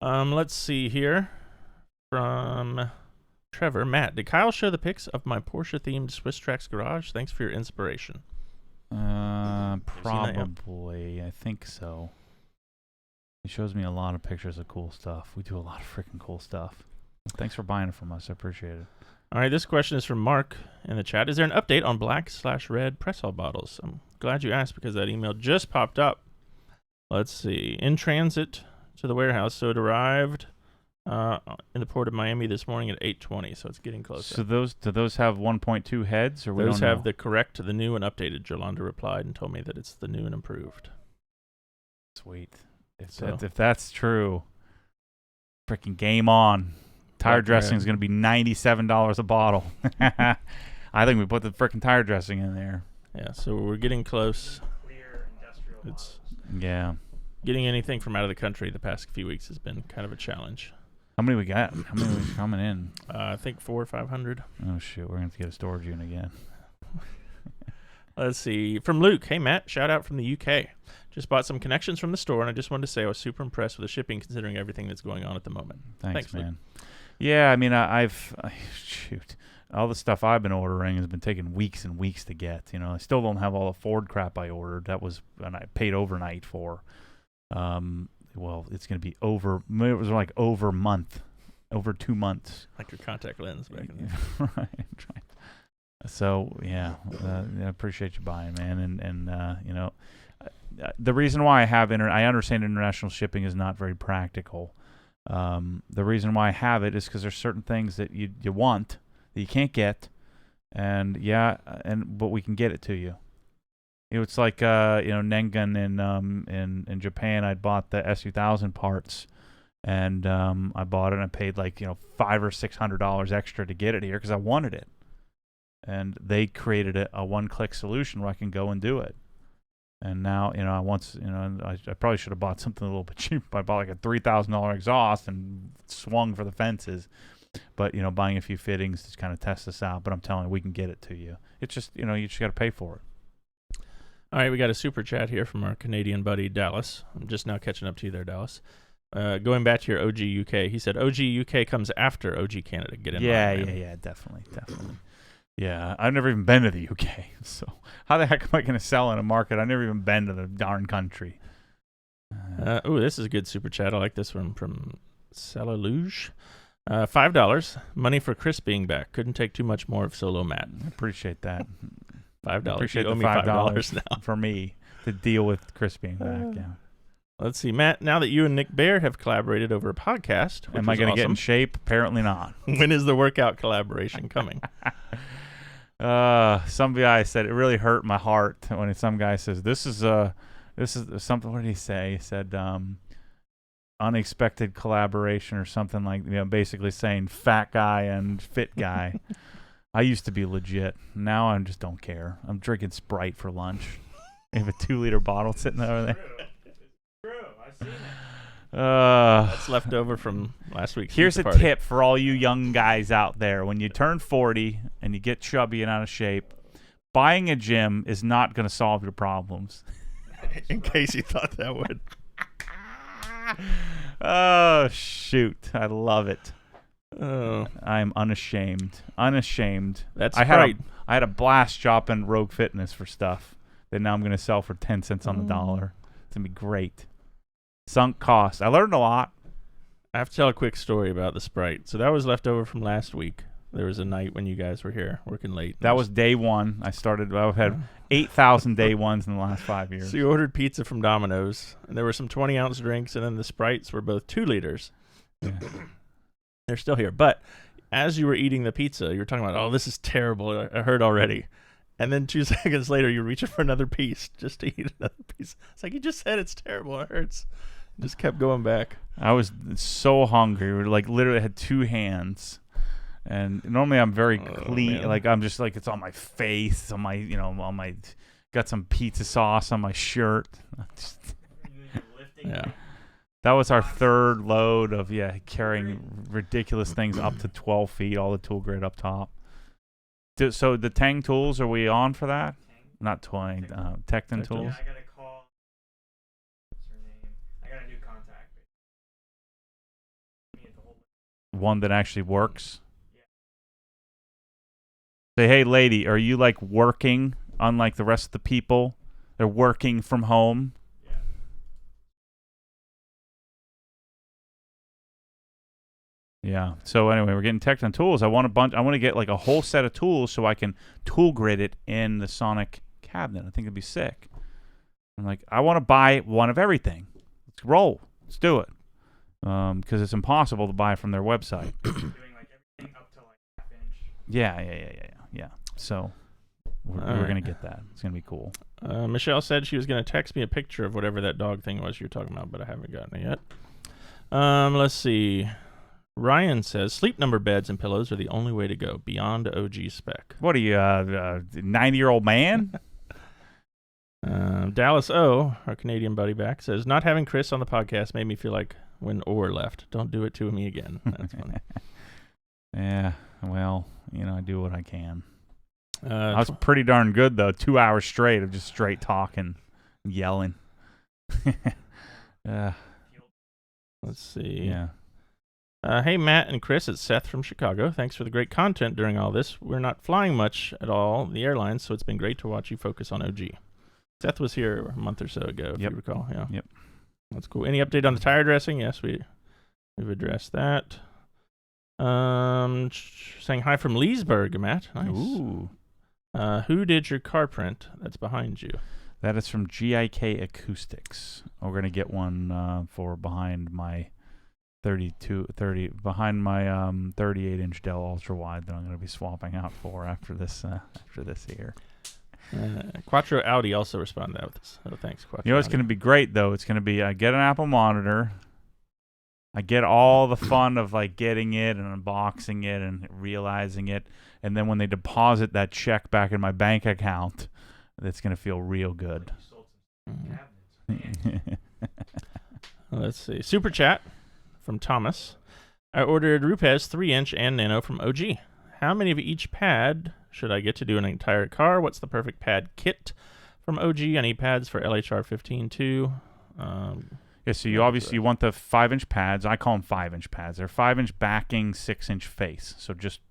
Speaker 2: Let's see here from Trevor. Matt, did Kyle show the pics of my Porsche-themed Swiss Tracks garage? Thanks for your inspiration.
Speaker 1: Probably. I think so. He shows me a lot of pictures of cool stuff. We do a lot of freaking cool stuff. Thanks for buying it from us. I appreciate it.
Speaker 2: All right, this question is from Mark in the chat. Is there an update on black/red Pressall bottles? I'm glad you asked because that email just popped up. Let's see. In transit to the warehouse. So it arrived in the port of Miami this morning at 8:20, so it's getting closer.
Speaker 1: So do those have 1.2 heads? Or
Speaker 2: those have the correct, the new and updated. Jolanda replied and told me that it's the new and improved.
Speaker 1: Sweet. If that's true, freaking game on. Tire dressing is going to be $97 a bottle. I think we put the freaking tire dressing in there.
Speaker 2: Yeah, so we're getting close.
Speaker 1: Yeah.
Speaker 2: Getting anything from out of the country the past few weeks has been kind of a challenge.
Speaker 1: How many we got? How many are coming in?
Speaker 2: I think 400 or 500.
Speaker 1: Oh, shoot. We're going to have to get a storage unit again.
Speaker 2: Let's see. From Luke. Hey, Matt. Shout out from the UK. Just bought some connections from the store, and I just wanted to say I was super impressed with the shipping considering everything that's going on at the moment.
Speaker 1: Thanks man.
Speaker 2: Luke.
Speaker 1: Yeah, I mean, shoot. All the stuff I've been ordering has been taking weeks and weeks to get. I still don't have all the Ford crap I ordered. That was, and I paid overnight for. Well, it's going to be over. It was like over 2 months.
Speaker 2: Like your contact lens back in
Speaker 1: Right. So yeah, I appreciate you buying, man, and the reason why I understand international shipping is not very practical. The reason why I have it is because there's certain things that you want that you can't get, but we can get it to you. It's like Nengun in Japan. I bought the S2000 parts, and I bought it and I paid like $500 or $600 extra to get it here because I wanted it. And they created a one-click solution where I can go and do it. And now, I probably should have bought something a little bit cheaper. I bought like a $3,000 exhaust and swung for the fences. But, buying a few fittings to kind of test this out. But I'm telling you, we can get it to you. It's just, you just got to pay for it.
Speaker 2: All right, we got a super chat here from our Canadian buddy, Dallas. I'm just now catching up to you there, Dallas. Going back to your OG UK, he said OG UK comes after OG Canada. Get in line, man.
Speaker 1: Yeah, definitely. Yeah, I've never even been to the UK. So how the heck am I going to sell in a market? I've never even been to the darn country.
Speaker 2: This is a good super chat. I like this one from Salaluge. $5. Money for Chris being back. Couldn't take too much more of Solo Matt.
Speaker 1: I appreciate that.
Speaker 2: $5.
Speaker 1: Appreciate
Speaker 2: you owe
Speaker 1: the
Speaker 2: me $5 now.
Speaker 1: for me to deal with Chris being back. Yeah.
Speaker 2: Let's see, Matt. Now that you and Nick Baird have collaborated over a podcast,
Speaker 1: am I going to get in shape? Apparently not.
Speaker 2: When is the workout collaboration coming?
Speaker 1: Some guy said it really hurt my heart when some guy says this is something. What did he say? He said unexpected collaboration or something like, basically saying fat guy and fit guy. I used to be legit. Now I just don't care. I'm drinking Sprite for lunch. I have a 2-liter bottle sitting over there.
Speaker 3: True. I've seen it.
Speaker 2: That's left over from last week's
Speaker 1: Here's a
Speaker 2: party.
Speaker 1: tip for all you young guys out there. When you turn 40 and you get chubby and out of shape, buying a gym is not going to solve your problems.
Speaker 2: In case you thought that would.
Speaker 1: Oh, shoot. I love it.
Speaker 2: Oh,
Speaker 1: I'm unashamed. Unashamed.
Speaker 2: that's
Speaker 1: I
Speaker 2: right.
Speaker 1: had a blast shopping Rogue Fitness for stuff that now I'm going to sell for 10 cents on the dollar. It's going to be great. Sunk cost. I learned a lot.
Speaker 2: I have to tell a quick story about the Sprite. So that was left over from last week. There was a night when you guys were here working late.
Speaker 1: That was day one. I've had 8,000 day ones in the last 5 years.
Speaker 2: So you ordered pizza from Domino's, and there were some 20-ounce drinks, and then the Sprites were both 2 liters.
Speaker 1: Yeah.
Speaker 2: They're still here. But as you were eating the pizza, you were talking about, oh, this is terrible. I heard already. And then 2 seconds later, you're reaching for another piece just to eat another piece. It's like, you just said it's terrible. It hurts. Just kept going back.
Speaker 1: I was so hungry. We literally had 2 hands. And normally I'm very clean.
Speaker 2: Man.
Speaker 1: Like I'm just like, it's on my face, on my, on my, got some pizza sauce on my shirt.
Speaker 2: Yeah.
Speaker 1: That was our 3rd load of, carrying ridiculous things up to 12 feet, all the tool grid up top. So the Tang tools, are we on for that? Not Twang, Tecton tools.
Speaker 3: Yeah, I got to call. What's her name? I got a new contact.
Speaker 1: One that actually works. Say, hey, lady, are you working unlike the rest of the people? They're working from home. Yeah. So anyway, we're getting Tecton tools. I want to get a whole set of tools so I can tool grid it in the Sonic cabinet. I think it'd be sick. I'm like, I want to buy one of everything. Let's roll. Let's do it. Because it's impossible to buy from their website.
Speaker 3: Doing everything up to half inch.
Speaker 1: Yeah. So we're gonna get that. It's gonna be cool.
Speaker 2: Michelle said she was going to text me a picture of whatever that dog thing was you're talking about, but I haven't gotten it yet. Let's see. Ryan says sleep number beds and pillows are the only way to go beyond OG spec.
Speaker 1: What are you, 90-year-old man?
Speaker 2: Dallas O, our Canadian buddy back, says not having Chris on the podcast made me feel like when Orr left. Don't do it to me again. That's funny.
Speaker 1: Yeah, well, I do what I can.
Speaker 2: I
Speaker 1: I was pretty darn good though. 2 hours straight of just straight talking, yelling.
Speaker 2: Let's see.
Speaker 1: Yeah.
Speaker 2: Hey, Matt and Chris, it's Seth from Chicago. Thanks for the great content during all this. We're not flying much at all, the airlines, so it's been great to watch you focus on OG. Seth was here a month or so ago, if you recall. Yeah.
Speaker 1: Yep.
Speaker 2: That's cool. Any update on the tire dressing? Yes, we've addressed that. Saying hi from Leesburg, Matt. Nice.
Speaker 1: Ooh.
Speaker 2: Who did your car print that's behind you?
Speaker 1: That is from GIK Acoustics. We're going to get one for behind my 38-inch Dell Ultra Wide that I'm going to be swapping out for after this year.
Speaker 2: Quattro Audi also responded to that with this. Oh, thanks, Quattro.
Speaker 1: It's going to be great though. It's going to be I get an Apple monitor. I get all the fun of getting it and unboxing it and realizing it, and then when they deposit that check back in my bank account, it's going to feel real good.
Speaker 3: Cabinets.
Speaker 2: Let's see. Super chat from Thomas. I ordered Rupes 3-inch and Nano from OG. How many of each pad should I get to do an entire car? What's the perfect pad kit from OG? I need pads for LHR 15 too.
Speaker 1: Yeah, so you obviously want the 5-inch pads. I call them 5-inch pads. They're 5-inch backing, 6-inch face. So just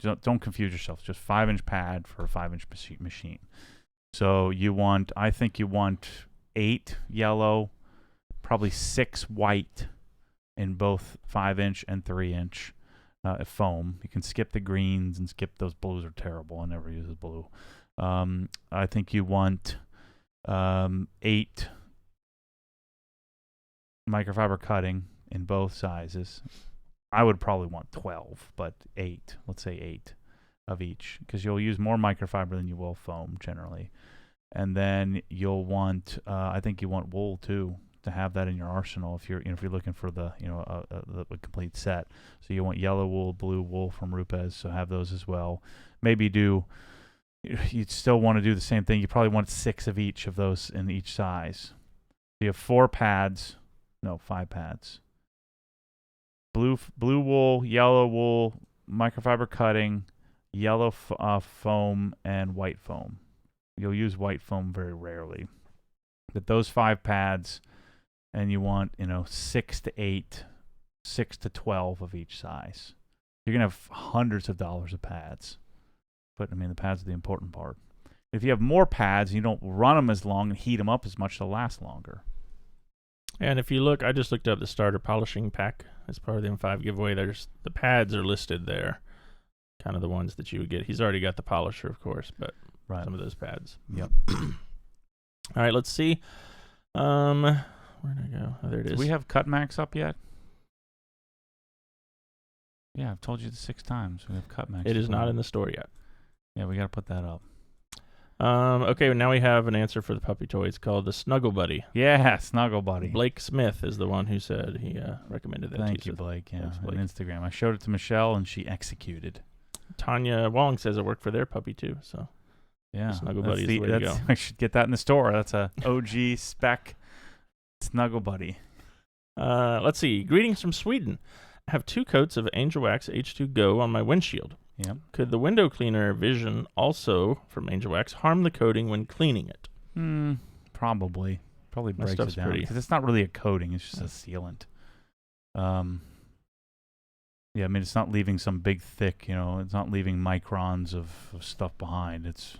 Speaker 1: don't confuse yourself. Just 5-inch pad for a 5-inch machine. So I think you want 8 yellow, probably 6 white in both 5-inch and 3-inch foam. You can skip the greens and skip those blues are terrible. I never use the blue. I think you want 8 microfiber cutting in both sizes. I would probably want 12, but 8. Let's say 8 of each, because you'll use more microfiber than you will foam generally. And then you'll want, I think you want wool too, to have that in your arsenal if you're looking for the the complete set. So you want yellow wool, blue wool from Rupes, so have those as well. Maybe you'd still want to do the same thing. You probably want 6 of each of those in each size. So you have 5 pads. Blue wool, yellow wool, microfiber cutting, yellow foam, and white foam. You'll use white foam very rarely. But those 5 pads, and you want 6 to 8, 6 to 12 of each size. You're gonna have hundreds of dollars of pads. But I mean, the pads are the important part. If you have more pads, you don't run them as long and heat them up as much, they'll last longer.
Speaker 2: And if you look, I just looked up the starter polishing pack as part of the M5 giveaway. The pads are listed there, kind of the ones that you would get. He's already got the polisher, of course, but some of those pads.
Speaker 1: Yep.
Speaker 2: All right, let's see. Where did I go? Oh, there it is.
Speaker 1: Do we have Cut Max up yet? Yeah, I've told you this 6 times. We have Cut Max.
Speaker 2: It is not in the store yet.
Speaker 1: Yeah, we got to put that up.
Speaker 2: Okay, now we have an answer for the puppy toy. It's called the Snuggle Buddy.
Speaker 1: Yeah, Snuggle Buddy.
Speaker 2: Blake Smith is the one who said he recommended that.
Speaker 1: Thank you, Blake. Yeah, on Instagram. I showed it to Michelle, and she executed.
Speaker 2: Tanya Wong says it worked for their puppy, too. So
Speaker 1: yeah,
Speaker 2: Snuggle Buddy is the way to go.
Speaker 1: I should get that in the store. That's a OG spec Snuggle Buddy.
Speaker 2: Let's see. Greetings from Sweden. I have 2 coats of Angel Wax H2 Go on my windshield.
Speaker 1: Yep.
Speaker 2: Could the window cleaner Vision, also from Angel Wax, harm the coating when cleaning it?
Speaker 1: Probably breaks it down because it's not really a coating; it's just a sealant. Yeah, I mean it's not leaving some big thick, it's not leaving microns of stuff behind. It's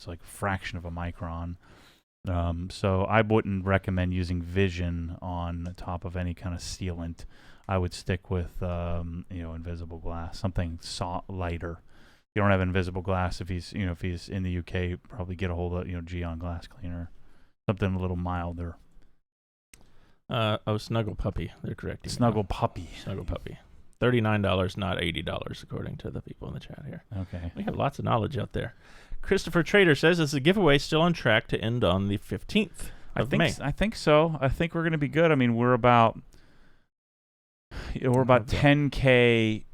Speaker 1: like a fraction of a micron. So I wouldn't recommend using Vision on top of any kind of sealant. I would stick with invisible glass, something lighter. If you don't have invisible glass, if he's in the UK, probably get a hold of Geon glass cleaner, something a little milder.
Speaker 2: Snuggle Puppy. They're correct.
Speaker 1: Snuggle Puppy.
Speaker 2: Snuggle Puppy. $39, not $80, according to the people in the chat here.
Speaker 1: Okay.
Speaker 2: We have lots of knowledge out there. Christopher Trader says, is the giveaway still on track to end on the 15th of May?
Speaker 1: I think so. I think we're going to be good. I mean, we're about 10K.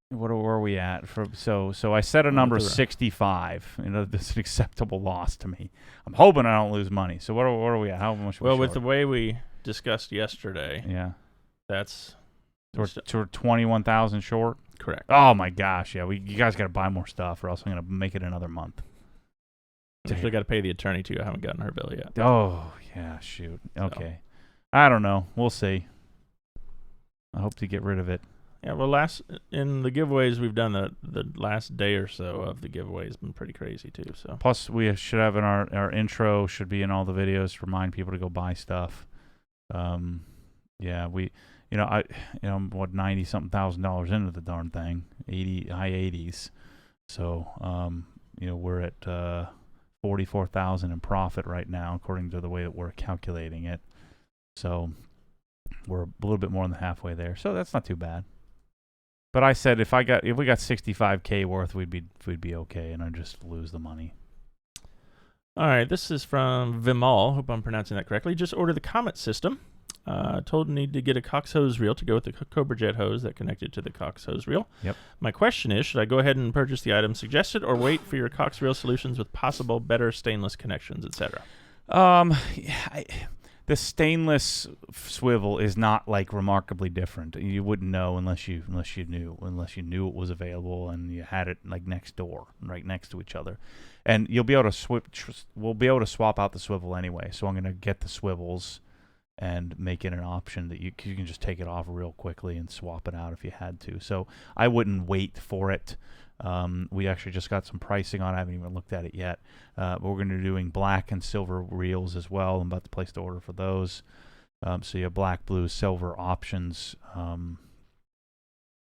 Speaker 1: Where are we at? So I set a number 65. That's an acceptable loss to me. I'm hoping I don't lose money. So what are we at? How much?
Speaker 2: Well, with the way we discussed yesterday,
Speaker 1: yeah,
Speaker 2: that's
Speaker 1: we're 21,000 short.
Speaker 2: Correct.
Speaker 1: Oh my gosh, yeah. You guys got to buy more stuff, or else I'm gonna make it another month.
Speaker 2: I still got to pay the attorney too. I haven't gotten her bill yet.
Speaker 1: Oh yeah, shoot. Okay, I don't know. We'll see. I hope to get rid of it.
Speaker 2: Yeah, well, in the giveaways we've done, the last day or so of the giveaway has been pretty crazy too. So
Speaker 1: plus we should have in our intro should be in all the videos to remind people to go buy stuff. Yeah, I'm what $90-something thousand into the darn thing, high 80s. So we're at 44,000 in profit right now, according to the way that we're calculating it. So we're a little bit more than halfway there. So that's not too bad. But I said if we got 65K worth, we'd be okay, and I'd just lose the money.
Speaker 2: All right, this is from Vimal. Hope I'm pronouncing that correctly. Just ordered the Comet system. Told need to get a Cox hose reel to go with the Cobra Jet hose that connected to the Cox hose reel.
Speaker 1: Yep.
Speaker 2: My question is, should I go ahead and purchase the item suggested, or wait for your Cox reel solutions with possible better stainless connections, etc.?
Speaker 1: I, the stainless swivel is not like remarkably different. You wouldn't know unless you knew it was available and you had it like next door, right next to each other. And you'll be able to we'll be able to swap out the swivel anyway. So I'm going to get the swivels and make it an option that you can just take it off real quickly and swap it out if you had to. So I wouldn't wait for it. We actually just got some pricing on it. I haven't even looked at it yet. But we're going to be doing black and silver reels as well. I'm about to place the order for those. So you have black, blue, silver options.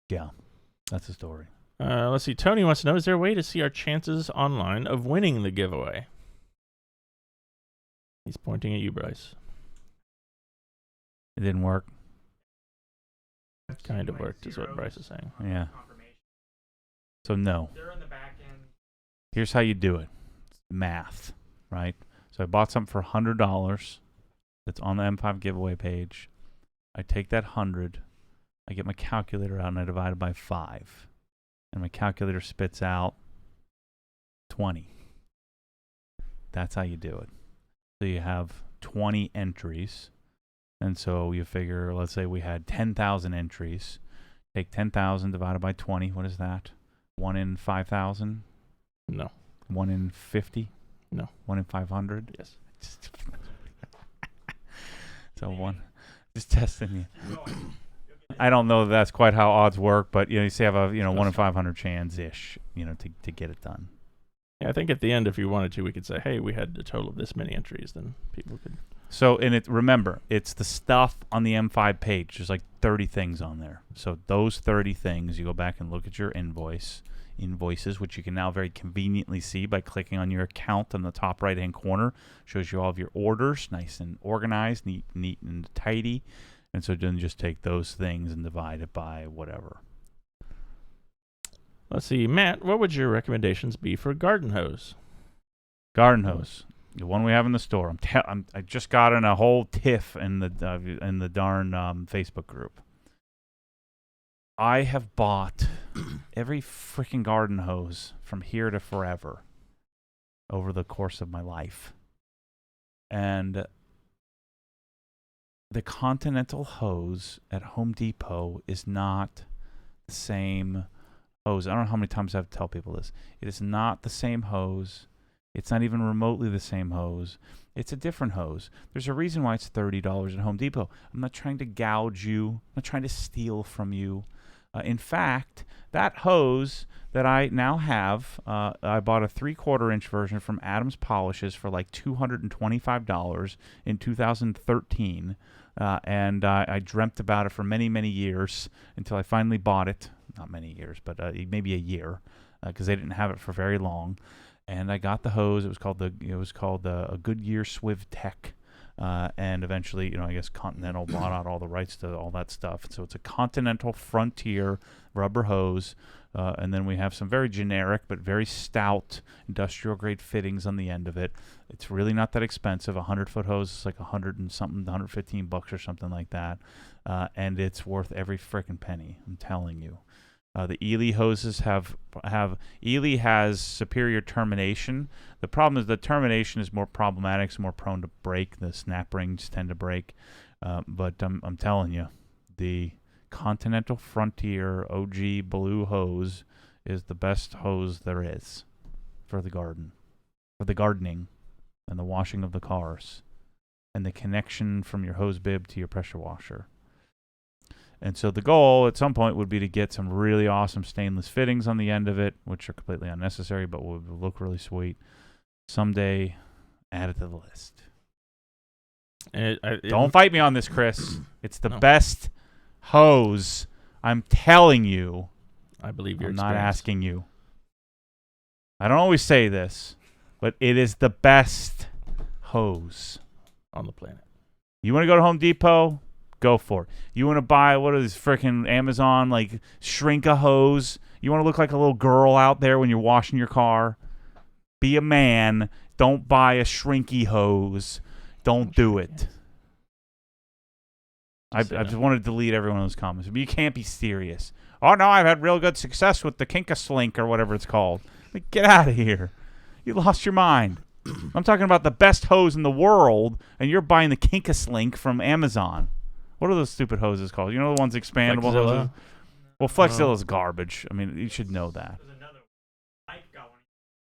Speaker 1: Yeah, that's the story.
Speaker 2: Let's see. Tony wants to know, is there a way to see our chances online of winning the giveaway? He's pointing at you, Bryce.
Speaker 1: It didn't work.
Speaker 2: Kind of worked, is what Bryce is saying.
Speaker 1: Yeah.
Speaker 3: Confirmation.
Speaker 1: So no.
Speaker 3: They're on the back end.
Speaker 1: Here's how you do it. It's math, right? So I bought something for $100 that's on the M5 giveaway page. I take that 100, I get my calculator out, and I divide it by 5. And my calculator spits out 20. That's how you do it. So you have 20 entries. And so you figure, let's say we had 10,000 entries. Take 10,000 divided by 20. What is that? 1 in 5,000?
Speaker 2: No.
Speaker 1: 1 in 50?
Speaker 2: No.
Speaker 1: 1 in 500?
Speaker 2: Yes.
Speaker 1: So one. Just testing you. I don't know that that's quite how odds work, but you say you have a 1 in 500 chance ish, to get it done.
Speaker 2: Yeah, I think at the end, if you wanted to, we could say, hey, we had a total of this many entries, then people could.
Speaker 1: So, remember, it's the stuff on the M5 page. There's like 30 things on there. So those 30 things, you go back and look at your invoices, which you can now very conveniently see by clicking on your account on the top right-hand corner. Shows you all of your orders, nice and organized, neat and tidy. And so then just take those things and divide it by whatever.
Speaker 2: Let's see, Matt, what would your recommendations be for garden hose?
Speaker 1: Garden hose, the one we have in the store. I just got in a whole tiff in the darn Facebook group. I have bought every freaking garden hose from here to forever over the course of my life, and the Continental hose at Home Depot is not the same hose. I don't know how many times I have to tell people this. It is not the same hose. It's not even remotely the same hose. It's a different hose. There's a reason why it's $30 at Home Depot. I'm not trying to gouge you. I'm not trying to steal from you. In fact, that hose that I now have, I bought a 3/4 inch version from Adams Polishes for like $225 in 2013. And I dreamt about it for many, many years until I finally bought it. Not many years, but maybe a year, because they didn't have it for very long. And I got the hose. It was called a Goodyear Swiv Tech. And eventually, I guess Continental bought out all the rights to all that stuff. So it's a Continental Frontier rubber hose. And then we have some very generic but very stout industrial grade fittings on the end of it. It's really not that expensive. A 100-foot hose is like $100 and something, $115 or something like that. And it's worth every frickin' penny. I'm telling you. The Ely hoses Ely has superior termination. The problem is the termination is more problematic. It's more prone to break. The snap rings tend to break. But I'm telling you, the Continental Frontier OG blue hose is the best hose there is for the garden, for the gardening and the washing of the cars and the connection from your hose bib to your pressure washer. And so the goal at some point would be to get some really awesome stainless fittings on the end of it, which are completely unnecessary, but would look really sweet. Someday, add it to the list. Don't fight me on this, Chris. It's the best hose. I'm telling you.
Speaker 2: I believe you're
Speaker 1: not asking you. I don't always say this, but it is the best hose
Speaker 2: on the planet.
Speaker 1: You want to go to Home Depot? Go for it. You want to buy, what is freaking Amazon, like shrink a hose? You want to look like a little girl out there when you're washing your car? Be a man. Don't buy a shrinky hose. Don't do it. I just want to delete every one of those comments. But you can't be serious. Oh, no, I've had real good success with the Kinkaslink or whatever it's called. Like, get out of here. You lost your mind. I'm talking about the best hose in the world, and you're buying the Kinkus Link from Amazon. What are those stupid hoses called? You know the ones expandable
Speaker 2: Flexzilla?
Speaker 1: hoses? Well, Flexzilla's garbage. I mean, you should know that.
Speaker 3: There's another one. Mike got one.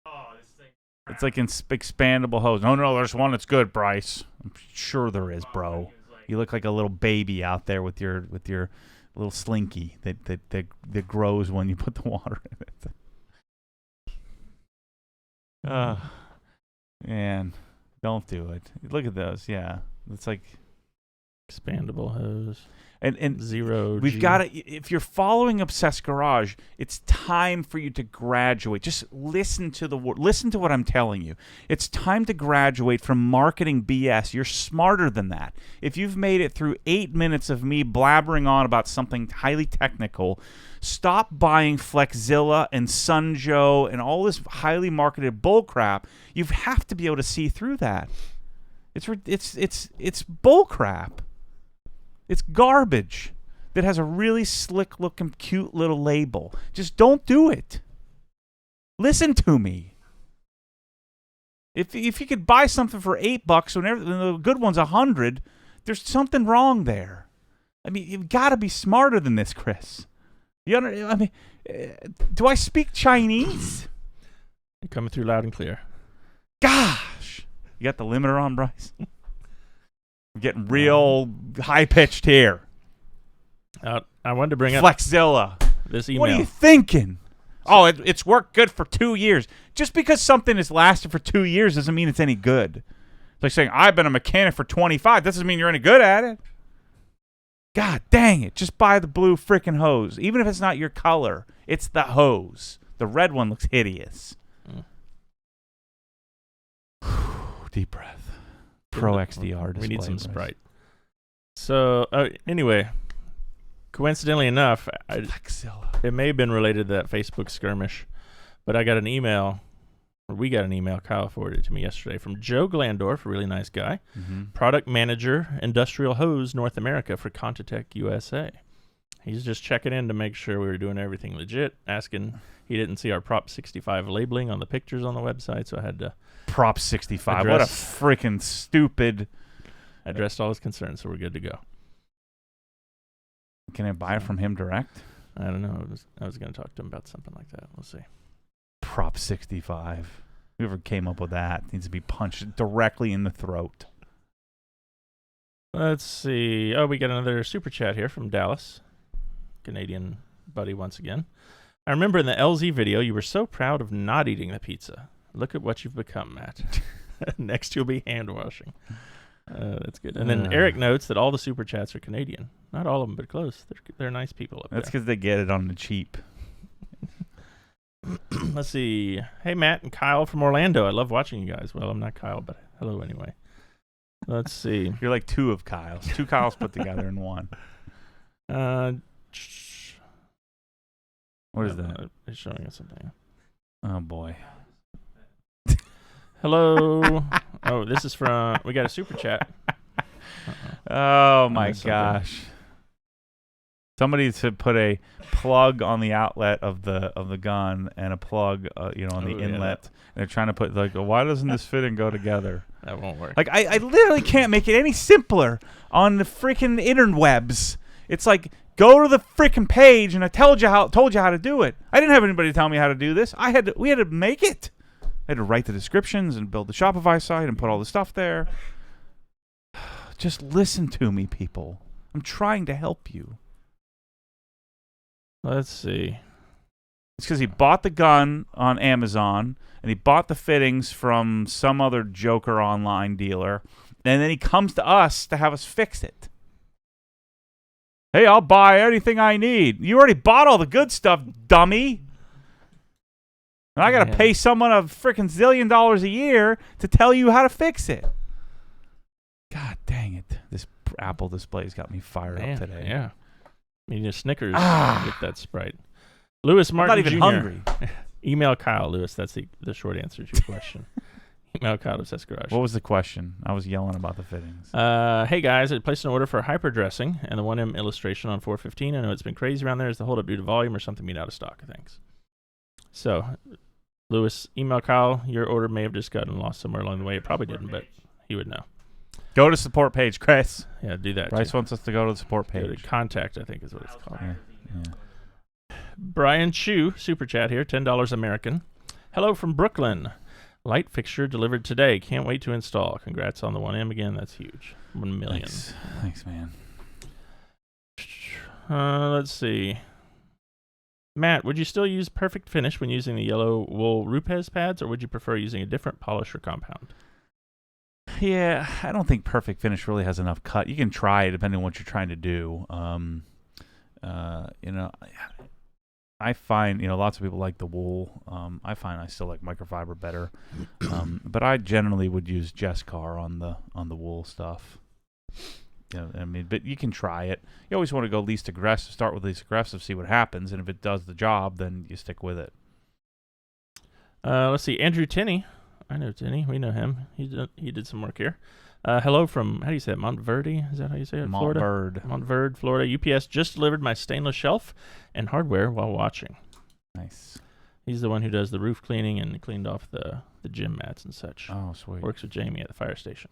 Speaker 3: Oh, this thing.
Speaker 1: It's like expandable hose. No, there's one that's good, Bryce. I'm sure there is, bro. You look like a little baby out there with your little slinky that grows when you put the water in it. Man, don't do it. Look at those. Yeah, it's like
Speaker 2: Expandable hose.
Speaker 1: and
Speaker 2: Zero.
Speaker 1: we've got to. If you're following Obsessed Garage, it's time for you to graduate. Just listen to what I'm telling you. It's time to graduate from marketing BS. You're smarter than that. If you've made it through 8 minutes of me blabbering on about something highly technical, stop buying Flexzilla and Sunjo and all this highly marketed bullcrap. You have to be able to see through that. It's bullcrap. It's garbage that has a really slick-looking, cute little label. Just don't do it. Listen to me. If you could buy something for $8 when the good one's $100, there's something wrong there. I mean, you've got to be smarter than this, Chris. Do I speak Chinese?
Speaker 2: You're coming through loud and clear.
Speaker 1: Gosh, you got the limiter on, Bryce? I'm getting real high-pitched here.
Speaker 2: I wanted to bring up
Speaker 1: Flexzilla.
Speaker 2: this email.
Speaker 1: What are you thinking? Oh, it's worked good for 2 years. Just because something has lasted for 2 years doesn't mean it's any good. It's like saying, I've been a mechanic for 25. That doesn't mean you're any good at it. God dang it. Just buy the blue freaking hose. Even if it's not your color, it's the hose. The red one looks hideous. Deep breath. Pro XDR display.
Speaker 2: We need some Sprite. So, anyway, coincidentally enough, it may have been related to that Facebook skirmish, but I got an email, or we got an email, Kyle forwarded it to me yesterday, from Joe Glandorf, a really nice guy, product manager, Industrial Hose North America for Contitech USA. He's just checking in to make sure we were doing everything legit, asking, he didn't see our Prop 65 labeling on the pictures on the website, so I had to
Speaker 1: Prop 65. What a freaking stupid.
Speaker 2: Addressed all his concerns, so we're good to go.
Speaker 1: Can I buy it from him direct?
Speaker 2: I don't know. I was going to talk to him about something like that. We'll see.
Speaker 1: Prop 65. Whoever came up with that needs to be punched directly in the throat.
Speaker 2: Let's see. Oh, we got another super chat here from Dallas. Canadian buddy once again. I remember in the LZ video, you were so proud of not eating the pizza. Look at what you've become, Matt. Next, you'll be hand washing. That's good. And then Eric notes that all the super chats are Canadian. Not all of them, but close. They're nice people up
Speaker 1: That's because they get it on the cheap.
Speaker 2: Let's see. Hey, Matt and Kyle from Orlando. I love watching you guys. Well, I'm not Kyle, but hello anyway. Let's see.
Speaker 1: You're like two of Kyles. Two Kyles put together in one. What is that?
Speaker 2: It's showing us something.
Speaker 1: Oh, boy.
Speaker 2: Hello. Oh, this is from... We got a super chat.
Speaker 1: Oh, my gosh. Somebody should put a plug on the outlet of the gun and a plug, on the inlet. And they're trying to put why doesn't this fit and go together?
Speaker 2: That won't work.
Speaker 1: Like I literally can't make it any simpler on the freaking interwebs. It's like go to the freaking page and I told you how to do it. I didn't have anybody tell me how to do this. We had to make it. I had to write the descriptions and build the Shopify site and put all the stuff there. Just listen to me, people. I'm trying to help you.
Speaker 2: Let's see.
Speaker 1: It's because he bought the gun on Amazon and he bought the fittings from some other joker online dealer, and then he comes to us to have us fix it. Hey, I'll buy anything I need. You already bought all the good stuff, dummy. And I got to pay someone a freaking $1 zillion a year to tell you how to fix it. God dang it. This Apple display's got me fired up today.
Speaker 2: Yeah. You need a Snickers with that Sprite. Lewis Martin
Speaker 1: I'm not even
Speaker 2: Jr.
Speaker 1: hungry.
Speaker 2: Email Kyle, Lewis. That's the short answer to your question. Email Kyle to Obsessed Garage.
Speaker 1: What was the question? I was yelling about the fittings.
Speaker 2: Hey, guys. I placed an order for hyperdressing and the 1M illustration on 415. I know it's been crazy around there. Is the hold up due to volume or something being out of stock? Thanks. So, Lewis, email Kyle. Your order may have just gotten lost somewhere along the way. It probably didn't, but he would know.
Speaker 1: Go to support page, Chris.
Speaker 2: Yeah, do that.
Speaker 1: Bryce
Speaker 2: too.
Speaker 1: wants us to go to the support
Speaker 2: Go to
Speaker 1: page.
Speaker 2: contact, I think is what it's called.
Speaker 1: Yeah.
Speaker 2: Brian Chu, super chat here, $10 American. Hello from Brooklyn. Light fixture delivered today. Can't wait to install. Congrats on the 1M again. That's huge. 1 million.
Speaker 1: Thanks, man.
Speaker 2: Let's see. Matt, would you still use Perfect Finish when using the yellow wool Rupes pads, or would you prefer using a different polish or compound?
Speaker 1: Yeah, I don't think Perfect Finish really has enough cut. You can try it depending on what you're trying to do. I find, lots of people like the wool. I find I still like microfiber better. But I generally would use Jesscar on the wool stuff. But you can try it. You always want to go least aggressive. Start with least aggressive, see what happens, and if it does the job, then you stick with it.
Speaker 2: Let's see. Andrew Tinney. I know Tinney. We know him. He did some work here. Hello from, how do you say it, Montverde? Is that how you say it? Florida? Montverde, Florida. UPS just delivered my stainless shelf and hardware while watching.
Speaker 1: Nice.
Speaker 2: He's the one who does the roof cleaning and cleaned off the gym mats and such.
Speaker 1: Oh, sweet.
Speaker 2: Works with Jamie at the fire station.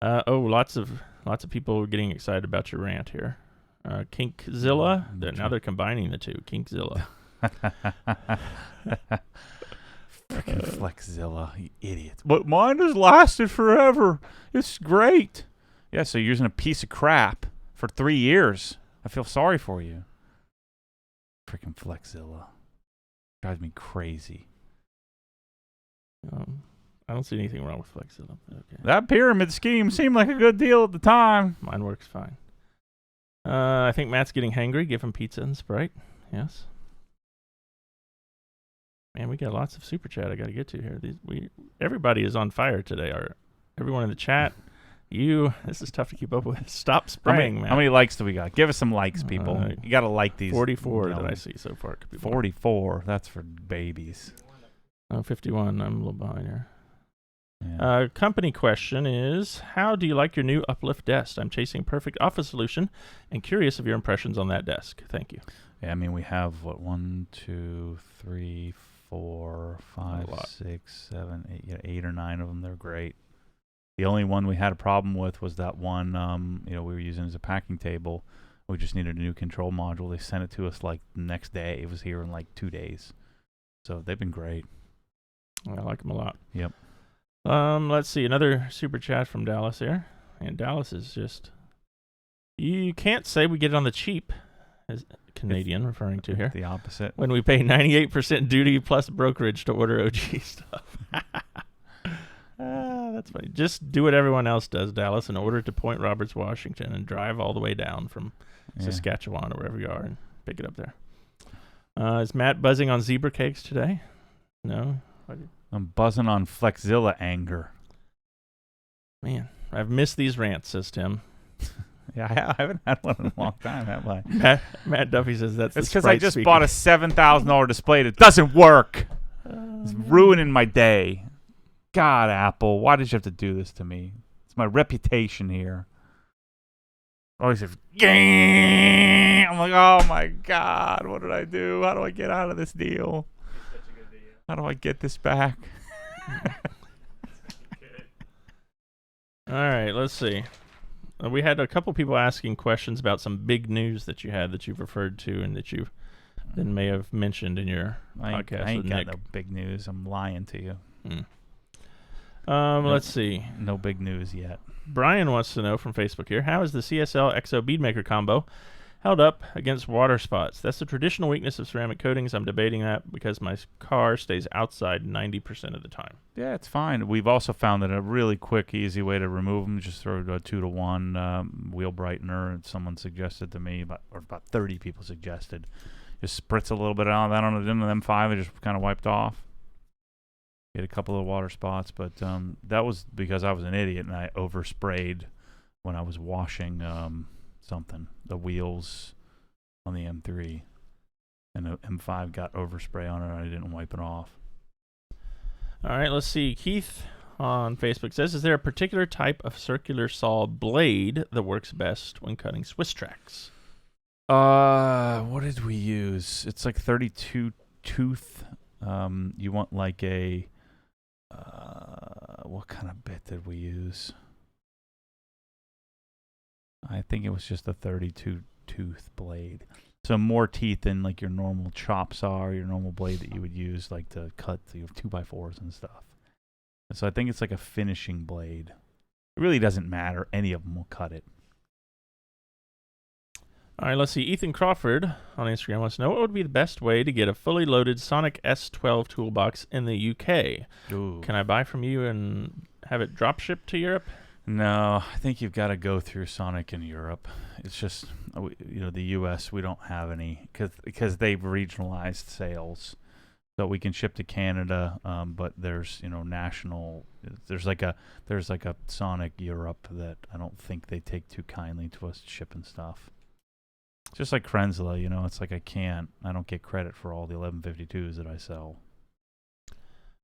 Speaker 2: Lots of people getting excited about your rant here. Kinkzilla. Now they're combining the two. Kinkzilla.
Speaker 1: Freaking Flexzilla, you idiots. But mine has lasted forever. It's great. Yeah, so you're using a piece of crap for 3 years. I feel sorry for you. Freaking Flexzilla. Drives me crazy.
Speaker 2: I don't see anything wrong with Flexzilla. Okay.
Speaker 1: That pyramid scheme seemed like a good deal at the time.
Speaker 2: Mine works fine. I think Matt's getting hangry. Give him pizza and Sprite. Yes. Man, we got lots of super chat I got to get to here. Everybody is on fire today. Everyone in the chat. This is tough to keep up with. Stop spraying, man.
Speaker 1: How many likes do we got? Give us some likes, people. You got to like these.
Speaker 2: 44 that I see so far. Could be
Speaker 1: 44. That's for babies.
Speaker 2: 51. I'm a little behind here.
Speaker 1: Yeah.
Speaker 2: Company question is, how do you like your new Uplift desk? I'm chasing perfect office solution and curious of your impressions on that desk. Thank you.
Speaker 1: Yeah, we have, 1, 2, 3, 4, 5, 6, 7, 8. Yeah, 8 or 9 of them. They're great. The only one we had a problem with was that one, we were using as a packing table. We just needed a new control module. They sent it to us the next day. It was here in 2 days. So they've been great.
Speaker 2: I like them a lot.
Speaker 1: Yep.
Speaker 2: Let's see. Another super chat from Dallas here. And Dallas is just, you can't say we get it on the cheap, as Canadian referring to here.
Speaker 1: The opposite.
Speaker 2: When we pay 98% duty plus brokerage to order OG stuff. That's funny. Just do what everyone else does, Dallas, and order it to Point Roberts, Washington, and drive all the way down from Saskatchewan or wherever you are and pick it up there. Is Matt buzzing on zebra cakes today? No?
Speaker 1: I'm buzzing on Flexzilla anger.
Speaker 2: Man, I've missed these rants, says Tim.
Speaker 1: Yeah, I haven't had one in a long time, have I?
Speaker 2: Matt Duffy says that's
Speaker 1: it's because I just bought a $7,000 display that doesn't work. It's ruining my day. God, Apple, why did you have to do this to me? It's my reputation here. Always says, I'm like, oh my God, what did I do? How do I get out of this deal?
Speaker 3: It's such a good deal.
Speaker 1: How do I get this back?
Speaker 2: All right, let's see. We had a couple people asking questions about some big news that you had that you've referred to and that you then may have mentioned in your podcast.
Speaker 1: I ain't
Speaker 2: with
Speaker 1: got
Speaker 2: Nick.
Speaker 1: no big news. I'm lying to you.
Speaker 2: Let's see.
Speaker 1: No big news yet.
Speaker 2: Brian wants to know from Facebook here, how is the CSL XO beadmaker combo held up against water spots? That's the traditional weakness of ceramic coatings. I'm debating that because my car stays outside 90% of the time.
Speaker 1: Yeah, it's fine. We've also found that a really quick, easy way to remove them, just throw a 2-to-1 wheel brightener. And someone suggested to me, about 30 people suggested, just spritz a little bit of that on the M5 and just kind of wiped off. Get a couple of water spots, but that was because I was an idiot and I oversprayed when I was washing the wheels on the M3, and the M5 got overspray on it and I didn't wipe it off.
Speaker 2: All right, let's see. Keith on Facebook says, is there a particular type of circular saw blade that works best when cutting Swiss tracks?
Speaker 1: What did we use? It's 32 tooth You want like a what kind of bit did we use? I think it was just a 32 tooth blade. So more teeth than like your normal chop saw or your normal blade that you would use like to cut your 2x4s and stuff. So I think it's like a finishing blade. It really doesn't matter. Any of them will cut it.
Speaker 2: All right, let's see. Ethan Crawford on Instagram wants to know what would be the best way to get a fully loaded Sonic S12 toolbox in the UK.
Speaker 1: Ooh.
Speaker 2: Can I buy from you and have it drop shipped to Europe?
Speaker 1: No, I think you've got to go through Sonic in Europe. It's just, the U.S., we don't have any because they've regionalized sales. So we can ship to Canada, but there's there's like a Sonic Europe that I don't think they take too kindly to us shipping stuff. Just like Krenzla, it's like I don't get credit for all the 1152s that I sell.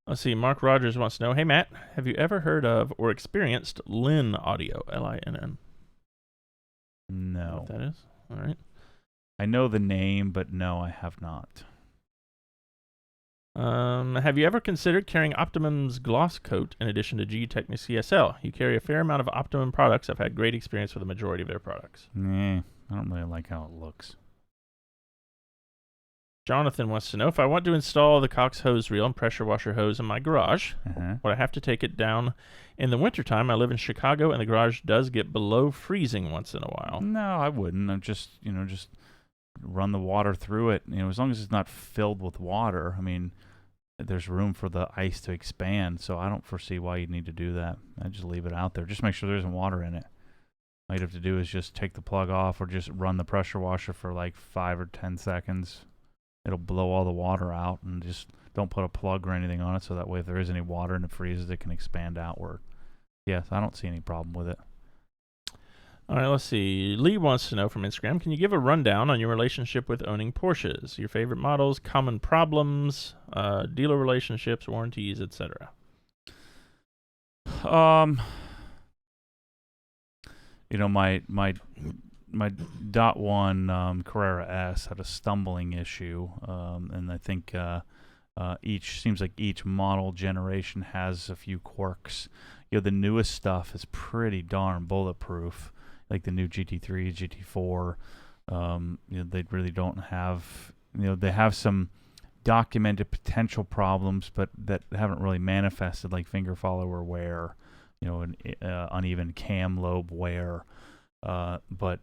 Speaker 2: Let's see. Mark Rogers wants to know, hey, Matt, have you ever heard of or experienced Linn Audio, Linn?
Speaker 1: No.
Speaker 2: Know what that is? All right.
Speaker 1: I know the name, but no, I have not.
Speaker 2: Have you ever considered carrying Optimum's gloss coat in addition to G-Technic CSL? You carry a fair amount of Optimum products. I've had great experience with the majority of their products.
Speaker 1: Nah, I don't really like how it looks.
Speaker 2: Jonathan wants to know, if I want to install the Cox hose reel and pressure washer hose in my garage, would I have to take it down in the wintertime? I live in Chicago, and the garage does get below freezing once in a while.
Speaker 1: No, I wouldn't. I'm just run the water through it. As long as it's not filled with water. I mean, there's room for the ice to expand, so I don't foresee why you'd need to do that. I just leave it out there. Just make sure there isn't water in it. All you'd have to do is just take the plug off or just run the pressure washer for like 5 or 10 seconds. It'll blow all the water out, and just don't put a plug or anything on it, so that way if there is any water and it freezes, it can expand outward. Yes, I don't see any problem with it.
Speaker 2: All right, let's see. Lee wants to know from Instagram, can you give a rundown on your relationship with owning Porsches? Your favorite models, common problems, dealer relationships, warranties, etc.
Speaker 1: My dot one Carrera S had a stumbling issue, and I think each model generation has a few quirks. The newest stuff is pretty darn bulletproof, like the new GT3, GT4. They really don't have, they have some documented potential problems, but that haven't really manifested, like finger follower wear, an uneven cam lobe wear, but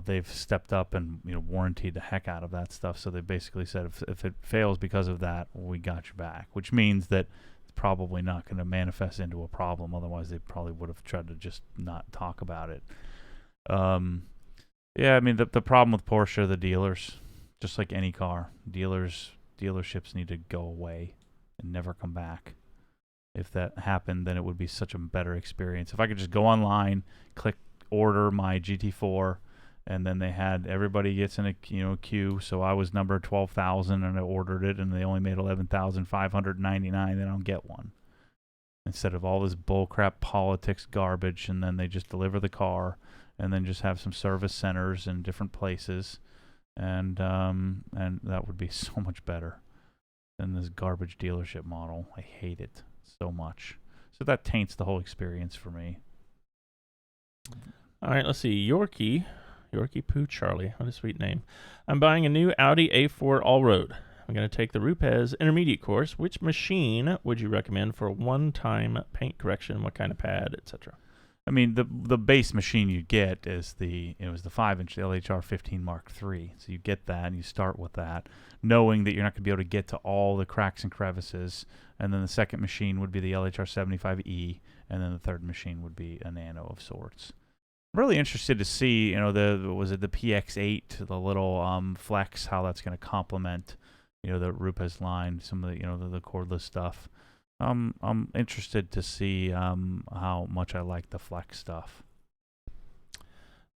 Speaker 1: they've stepped up and warrantied the heck out of that stuff. So they basically said if it fails because of that, we got your back, which means that it's probably not going to manifest into a problem. Otherwise, they probably would have tried to just not talk about it. Yeah, I mean the problem with Porsche, the dealers, just like any car, dealerships need to go away and never come back. If that happened, then it would be such a better experience. If I could just go online, click order my GT4, and then they had everybody gets in a queue. So I was number 12,000 and I ordered it, and they only made 11,599. Then I'll get one instead of all this bullcrap politics garbage. And then they just deliver the car, and then just have some service centers in different places, and that would be so much better than this garbage dealership model. I hate it so much. So that taints the whole experience for me.
Speaker 2: All right, let's see. Yorkie Poo Charlie. What a sweet name. I'm buying a new Audi A4 all-road. I'm going to take the Rupes intermediate course. Which machine would you recommend for a one-time paint correction? What kind of pad, etc.?
Speaker 1: I mean, the base machine you get is the 5-inch LHR 15 Mark III. So you get that, and you start with that, knowing that you're not going to be able to get to all the cracks and crevices. And then the second machine would be the LHR 75E, and then the third machine would be a Nano of sorts. I'm really interested to see, the PX8, the little Flex, how that's going to complement, the Rupes line, some of the cordless stuff. I'm interested to see how much I like the Flex stuff.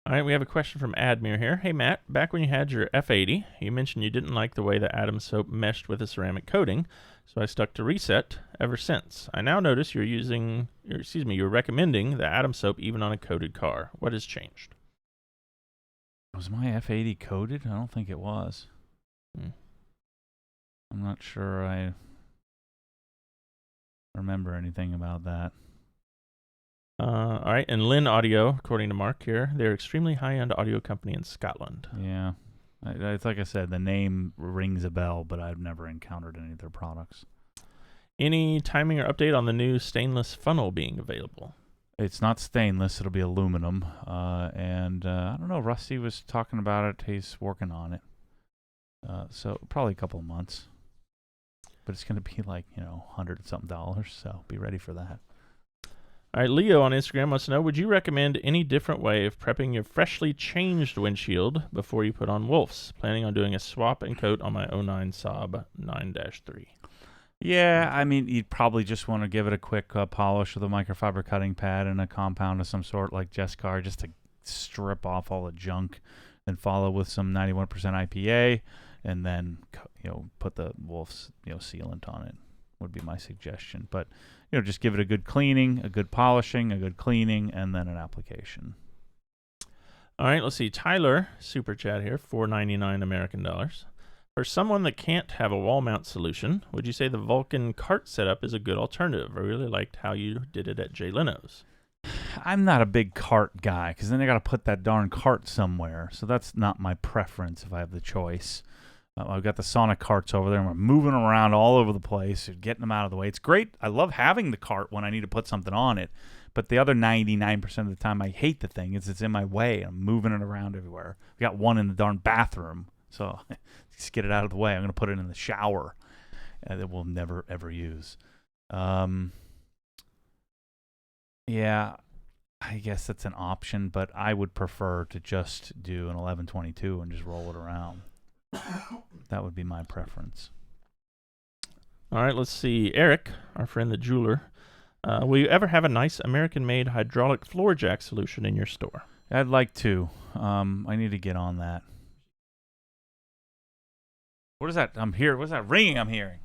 Speaker 2: All right, we have a question from Admir here. Hey, Matt, back when you had your F80, you mentioned you didn't like the way the Atom soap meshed with the ceramic coating, so I stuck to Reset ever since. I now notice you're recommending the Atom soap even on a coated car. What has changed?
Speaker 1: Was my F80 coated? I don't think it was. I'm not sure I remember anything about that.
Speaker 2: All right, and Lynn Audio, according to Mark here, they're extremely high-end audio company in Scotland.
Speaker 1: Yeah. It's like I said, the name rings a bell, but I've never encountered any of their products.
Speaker 2: Any timing or update on the new stainless funnel being available?
Speaker 1: It's not stainless. It'll be aluminum. And I don't know. Rusty was talking about it. He's working on it. So probably a couple of months. But it's going to be like, $100-something, so be ready for that.
Speaker 2: All right, Leo on Instagram wants to know, would you recommend any different way of prepping your freshly changed windshield before you put on Wolf's? Planning on doing a swap and coat on my 09 Saab 9-3.
Speaker 1: Yeah, I mean, you'd probably just want to give it a quick polish with a microfiber cutting pad and a compound of some sort like Jescar just to strip off all the junk, and follow with some 91% IPA, and then put the Wolf's sealant on it would be my suggestion. But just give it a good cleaning, a good polishing, a good cleaning, and then an application.
Speaker 2: All right, let's see. Tyler, super chat here, $4.99 American dollars. For someone that can't have a wall mount solution, would you say the Vulcan cart setup is a good alternative? I really liked how you did it at Jay Leno's.
Speaker 1: I'm not a big cart guy, because then I got to put that darn cart somewhere. So that's not my preference if I have the choice. I've got the Sonic carts over there, and we're moving around all over the place, getting them out of the way. It's great. I love having the cart when I need to put something on it. But the other 99% of the time, I hate the thing. It's in my way. I'm moving it around everywhere. We got one in the darn bathroom. So just get it out of the way. I'm going to put it in the shower that we'll never, ever use. Yeah, I guess that's an option, but I would prefer to just do an 1122 and just roll it around. That would be my preference.
Speaker 2: All right, let's see. Eric, our friend the jeweler, will you ever have a nice American-made hydraulic floor jack solution in your store?
Speaker 1: I'd like to. I need to get on that. What is that? I'm here. What's that ringing I'm hearing?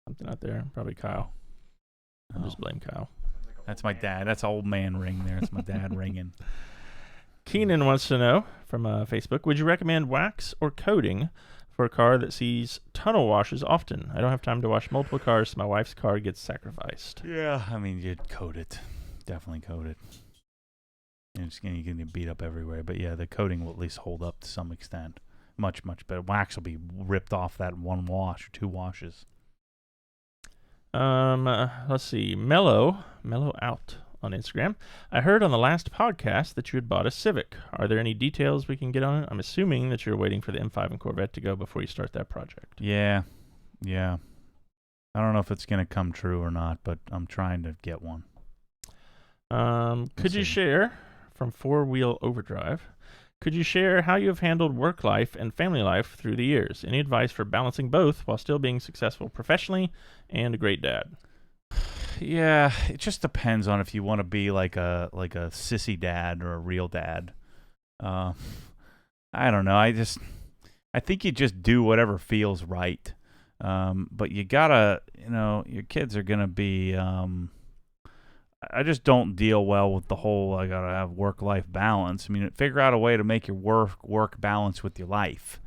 Speaker 2: Something out there. Probably Kyle. I'll just blame Kyle.
Speaker 1: That's my dad. That's old man ring there. It's my dad ringing.
Speaker 2: Keenan wants to know from Facebook, would you recommend wax or coating for a car that sees tunnel washes often? I don't have time to wash multiple cars, so my wife's car gets sacrificed.
Speaker 1: Yeah, I mean, you'd coat it. Definitely coat it. You're going to beat up everywhere. But yeah, the coating will at least hold up to some extent. Much, much better. Wax will be ripped off that one wash or two washes.
Speaker 2: Let's see. Mellow out on Instagram. I heard on the last podcast that you had bought a Civic. Are there any details we can get on it? I'm assuming that you're waiting for the M5 and Corvette to go before you start that project.
Speaker 1: Yeah. I don't know if it's going to come true or not, but I'm trying to get one.
Speaker 2: Could you share from Four Wheel Overdrive? Could you share how you have handled work life and family life through the years? Any advice for balancing both while still being successful professionally and a great dad?
Speaker 1: Yeah, it just depends on if you want to be like a sissy dad or a real dad. I don't know. I think you just do whatever feels right. But you gotta, your kids are gonna be. I just don't deal well with the whole I gotta have work-life balance. I mean, figure out a way to make your work balance with your life.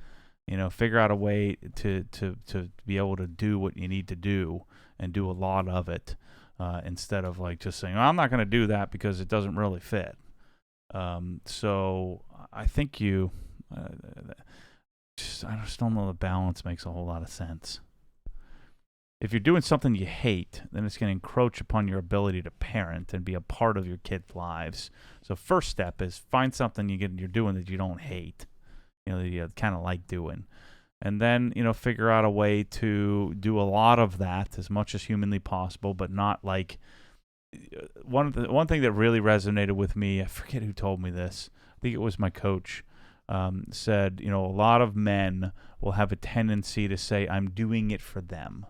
Speaker 1: Figure out a way to be able to do what you need to do and do a lot of it, instead of like just saying, I'm not going to do that because it doesn't really fit. So I think I just don't know the balance makes a whole lot of sense. If you're doing something you hate, then it's going to encroach upon your ability to parent and be a part of your kids' lives. So first step is find something you're doing that you don't hate, that you kind of like doing. And then, figure out a way to do a lot of that as much as humanly possible, but not like one thing that really resonated with me, I forget who told me this. I think it was my coach, said, a lot of men will have a tendency to say, I'm doing it for them.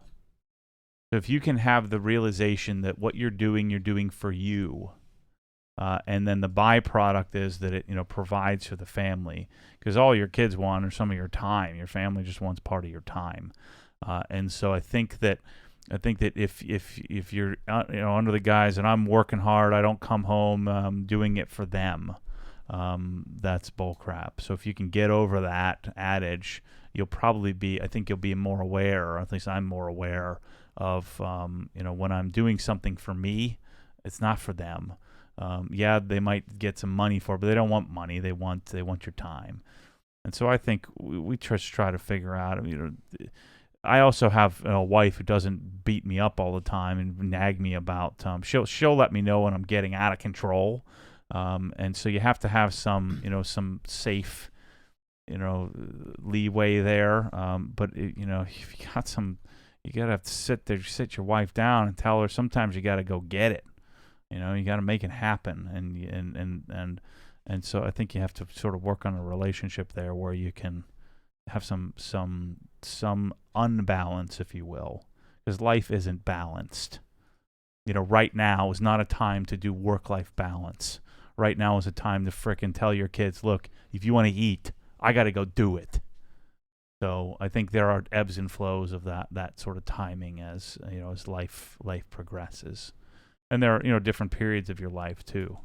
Speaker 1: So if you can have the realization that what you're doing for you, and then the byproduct is that it provides for the family, because all your kids want are some of your time. Your family just wants part of your time, and so I think that if you're under the guise that I'm working hard, I don't come home doing it for them, that's bull crap. So if you can get over that adage, you'll probably be, I think you'll be more aware, or at least I'm more aware of, when I'm doing something for me, it's not for them. Yeah, they might get some money for it, but they don't want money. They want your time. And so I think we just try to figure out, I also have a wife who doesn't beat me up all the time and nag me about, she'll let me know when I'm getting out of control. And so you have to have some safe, leeway there. But if you got you gotta have to sit your wife down and tell her sometimes you gotta go get it. You gotta make it happen. And so I think you have to sort of work on a relationship there where you can have some unbalance, if you will, because life isn't balanced. Right now is not a time to do work-life balance. Right now is a time to frickin' tell your kids, look, if you want to eat, I got to go do it. So I think there are ebbs and flows of that sort of timing as life progresses, and there are different periods of your life too.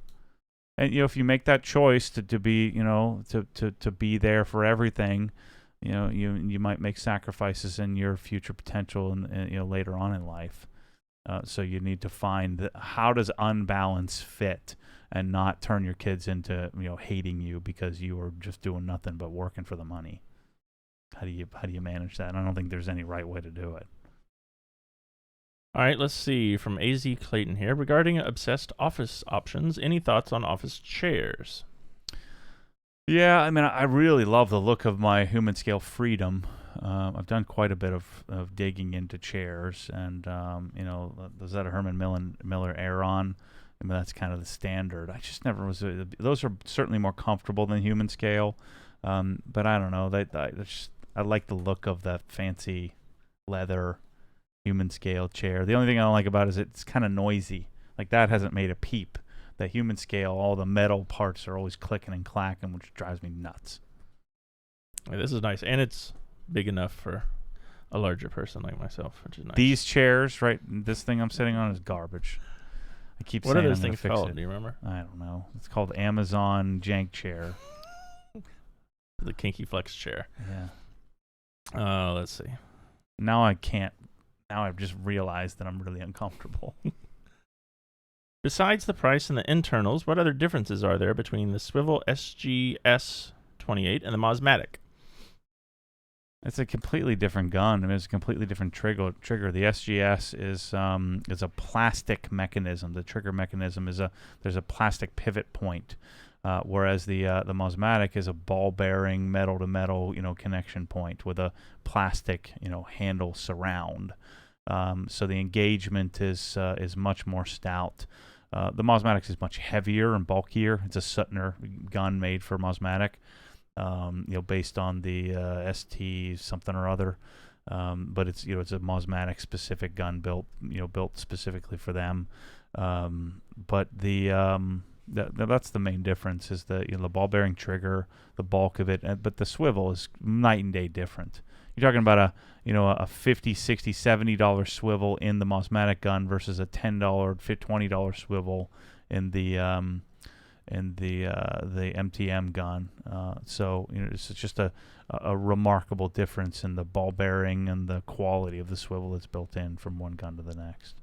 Speaker 1: And if you make that choice to be to be there for everything, you might make sacrifices in your future potential and later on in life. So you need to find how does unbalance fit, and not turn your kids into hating you because you are just doing nothing but working for the money. How do you manage that? I don't think there's any right way to do it.
Speaker 2: All right, let's see from AZ Clayton here. Regarding obsessed office options, any thoughts on office chairs?
Speaker 1: Yeah, I really love the look of my Human Scale Freedom. I've done quite a bit of digging into chairs, and was that a Herman Miller Aeron? That's kind of the standard. I just never was. Those are certainly more comfortable than Human Scale, but I don't know. I like the look of that fancy leather Human Scale chair. The only thing I don't like about it is it's kind of noisy. Like, that hasn't made a peep. The Human Scale, all the metal parts are always clicking and clacking, which drives me nuts.
Speaker 2: Yeah, this is nice, and it's big enough for a larger person like myself, which is nice.
Speaker 1: These chairs, right? This thing I'm sitting on is garbage. I keep
Speaker 2: what
Speaker 1: saying
Speaker 2: are those
Speaker 1: I'm gonna
Speaker 2: things
Speaker 1: fix
Speaker 2: called?
Speaker 1: it.
Speaker 2: Do you remember?
Speaker 1: I don't know. It's called Amazon Jank Chair.
Speaker 2: The Kinky Flex chair.
Speaker 1: Yeah.
Speaker 2: Let's see.
Speaker 1: Now I can't. Now I've just realized that I'm really uncomfortable.
Speaker 2: Besides the price and the internals, what other differences are there between the Swivel SGS 28 and the Mosmatic?
Speaker 1: It's a completely different gun. It's a completely different trigger. The SGS is a plastic mechanism. The trigger mechanism there's a plastic pivot point, whereas the Mosmatic is a ball bearing metal to metal connection point with a plastic handle surround. So the engagement is much more stout. The Mosmatic is much heavier and bulkier. It's a Suttner gun made for Mosmatic. Based on the ST something or other, but it's it's a Mosmatic specific gun built specifically for them. But that's the main difference is the ball bearing trigger, the bulk of it, but the swivel is night and day different. You're talking about a $50, $60, $70 swivel in the Mosmatic gun versus a $10, $20 swivel in the MTM gun. So it's just a remarkable difference in the ball bearing and the quality of the swivel that's built in from one gun to the next.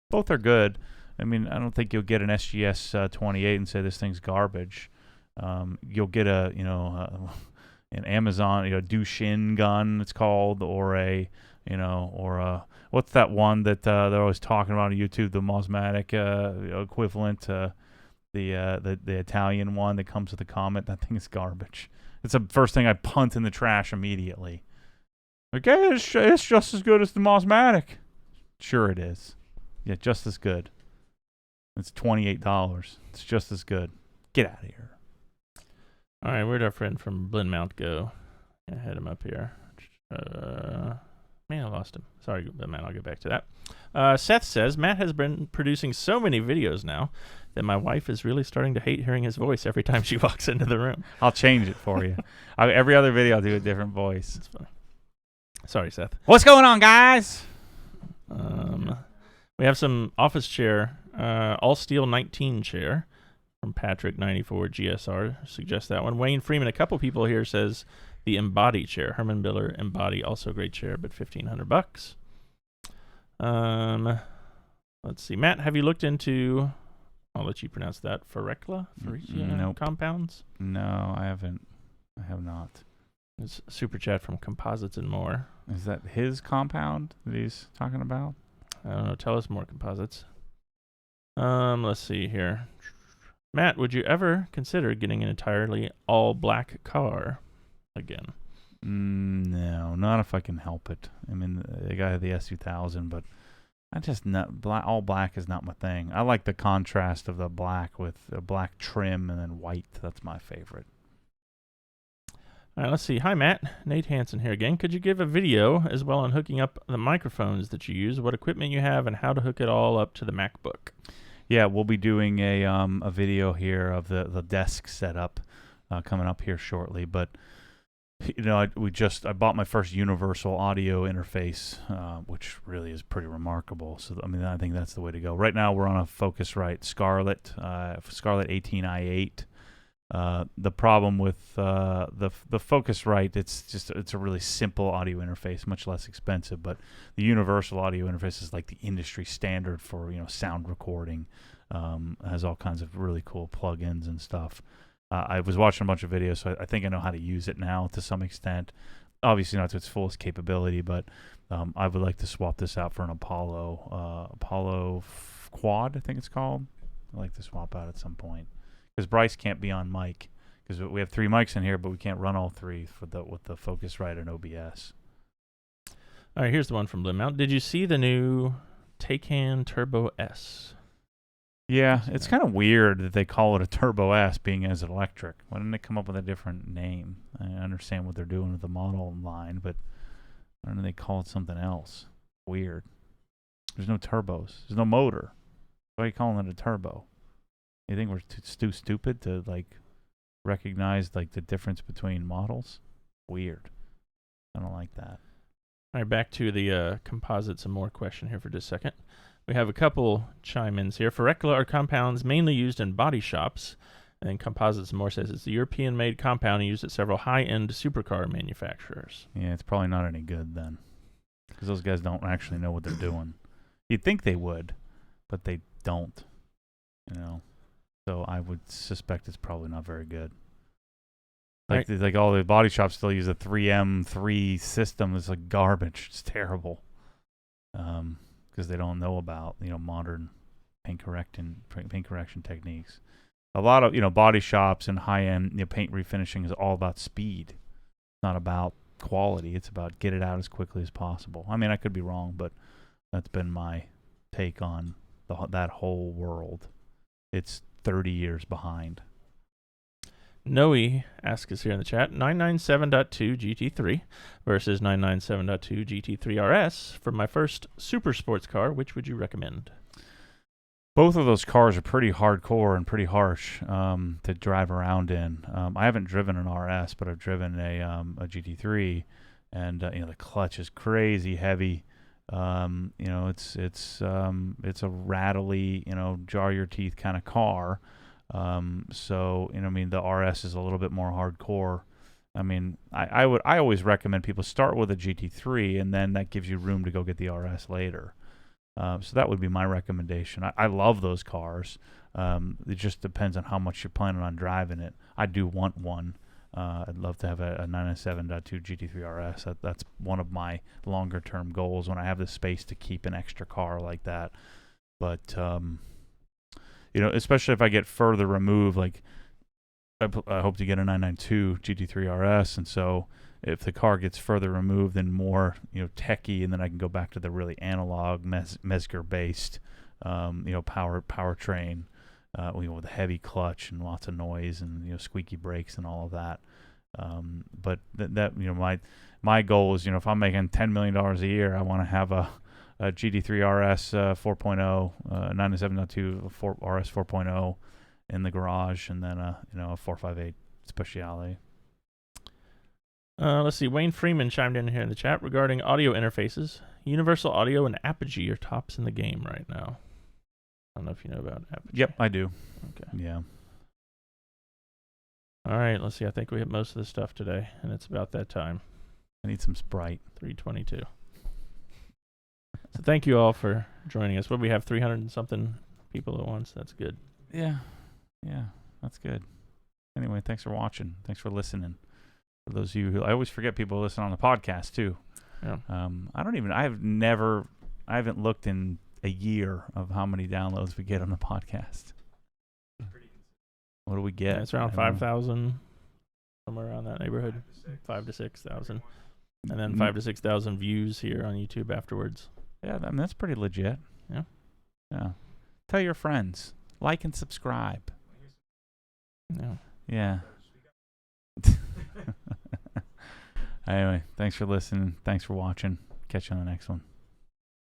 Speaker 1: Both are good. I don't think you'll get an SGS 28 and say this thing's garbage. You'll get an Amazon Dushin gun it's called, or a what's that one that they're always talking about on YouTube, the Mosmatic equivalent. The Italian one that comes with the Comet, that thing is garbage. It's the first thing I punt in the trash immediately. Okay, it's just as good as the Mosmatic. Sure it is. Yeah, just as good. It's $28. It's just as good. Get out of here.
Speaker 2: All right, where'd our friend from Blinmount go? I had him up here. Man, I lost him. Sorry, man, I'll get back to that. Seth says, Matt has been producing so many videos now that my wife is really starting to hate hearing his voice every time she walks into the room.
Speaker 1: I'll change it for you. Every other video I'll do a different voice.
Speaker 2: That's funny. Sorry, Seth.
Speaker 1: What's going on, guys?
Speaker 2: We have some office chair, all steel 19 chair. from Patrick 94 GSR suggests that one. Wayne Freeman, a couple people here says the Embody chair. Herman Miller Embody, also a great chair, but $1,500. Let's see. Matt, have you looked into, I'll let you pronounce that, Ferecla
Speaker 1: Nope.
Speaker 2: compounds?
Speaker 1: No, I haven't. I have not.
Speaker 2: It's a super chat from Composites and More.
Speaker 1: Is that his compound that he's talking about?
Speaker 2: I don't know. Tell us more, Composites. Let's see here. Matt, would you ever consider getting an entirely all black car again?
Speaker 1: No, not if I can help it. I mean, the guy had the S2000, but I just not black. All black is not my thing. I like the contrast of the black with a black trim and then white. That's my favorite.
Speaker 2: All right, let's see. Hi, Matt. Nate Hansen here again. Could you give a video as well on hooking up the microphones that you use, what equipment you have, and how to hook it all up to the MacBook?
Speaker 1: Yeah, we'll be doing a video here of the desk setup coming up here shortly. But you know, I bought my first universal audio interface, which really is pretty remarkable. So I mean, I think that's the way to go. Right now, we're on a Focusrite Scarlett 18i8. The problem with the Focusrite, it's a really simple audio interface, much less expensive. But the universal audio interface is like the industry standard for sound recording. Has all kinds of really cool plugins and stuff. I was watching a bunch of videos, so I think I know how to use it now to some extent. Obviously not to its fullest capability, but I would like to swap this out for an Apollo Quad, I think it's called. I'd like to swap out at some point. Because Bryce can't be on mic, because we have 3 mics in here, but we can't run all 3 with the Focusrite and OBS.
Speaker 2: All right, here's the one from Blue Mount. Did you see the new Taycan Turbo S?
Speaker 1: Yeah, it's kind of weird that they call it a Turbo S, being as electric. Why didn't they come up with a different name? I understand what they're doing with the model line, but why don't they call it something else? Weird. There's no turbos. There's no motor. Why are you calling it a turbo? You think we're too stupid to recognize the difference between models? Weird. I don't like that.
Speaker 2: All right, back to the Composites and More question here for just a second. We have a couple chime-ins here. Ferecla are compounds mainly used in body shops. And Composites and More says it's a European-made compound used at several high-end supercar manufacturers.
Speaker 1: Yeah, it's probably not any good then. Because those guys don't actually know what they're doing. You'd think they would, but they don't. So I would suspect it's probably not very good. Like all the body shops still use a 3M3 system. It's like garbage. It's terrible. Because they don't know about modern paint correction techniques. A lot of body shops and high-end paint refinishing is all about speed. It's not about quality. It's about get it out as quickly as possible. I mean, I could be wrong, but that's been my take on that whole world. It's 30 years behind.
Speaker 2: Noe asks us here in the chat, 997.2 GT3 versus 997.2 GT3 RS for my first super sports car. Which would you recommend?
Speaker 1: Both of those cars are pretty hardcore and pretty harsh to drive around in. I haven't driven an RS, but I've driven a GT3, and the clutch is crazy heavy. It's a rattly, jar your teeth kind of car. The RS is a little bit more hardcore. I mean, I always recommend people start with a GT3, and then that gives you room to go get the RS later. So that would be my recommendation. I love those cars. It just depends on how much you're planning on driving it. I do want one. I'd love to have a 997.2 GT3 RS. That's one of my longer-term goals when I have the space to keep an extra car like that. But especially if I get further removed, like I hope to get a 992 GT3 RS, and so if the car gets further removed and more techy, and then I can go back to the really analog Mezger-based powertrain. With a heavy clutch and lots of noise and squeaky brakes and all of that. But my goal is if I'm making $10 million a year, I want to have a GT3 RS 4.0, 97.2 RS 4.0 in the garage, and then a 458 Speciale.
Speaker 2: Let's see. Wayne Freeman chimed in here in the chat regarding audio interfaces. Universal Audio and Apogee are tops in the game right now. I don't know if you know about Apogee.
Speaker 1: Yep, I do.
Speaker 2: Okay.
Speaker 1: Yeah.
Speaker 2: All right, let's see. I think we hit most of the stuff today, and it's about that time.
Speaker 1: I need some Sprite.
Speaker 2: 3:22. So thank you all for joining us. What do we have? 300 and something people at once. That's good.
Speaker 1: Yeah. Yeah. That's good. Anyway, thanks for watching. Thanks for listening. For those of you who, I always forget people listen on the podcast too.
Speaker 2: Yeah.
Speaker 1: I haven't looked in a year of how many downloads we get on the podcast. What do we get?
Speaker 2: Yeah, it's around
Speaker 1: I don't know.
Speaker 2: 5,000, somewhere around that neighborhood. 5 to 6,000. And then 5 to 6,000 views here on YouTube afterwards.
Speaker 1: Yeah, I mean, that's pretty legit.
Speaker 2: Yeah.
Speaker 1: Yeah. Tell your friends. Like and subscribe.
Speaker 2: Yeah.
Speaker 1: Yeah. Anyway, thanks for listening. Thanks for watching. Catch you on the next one.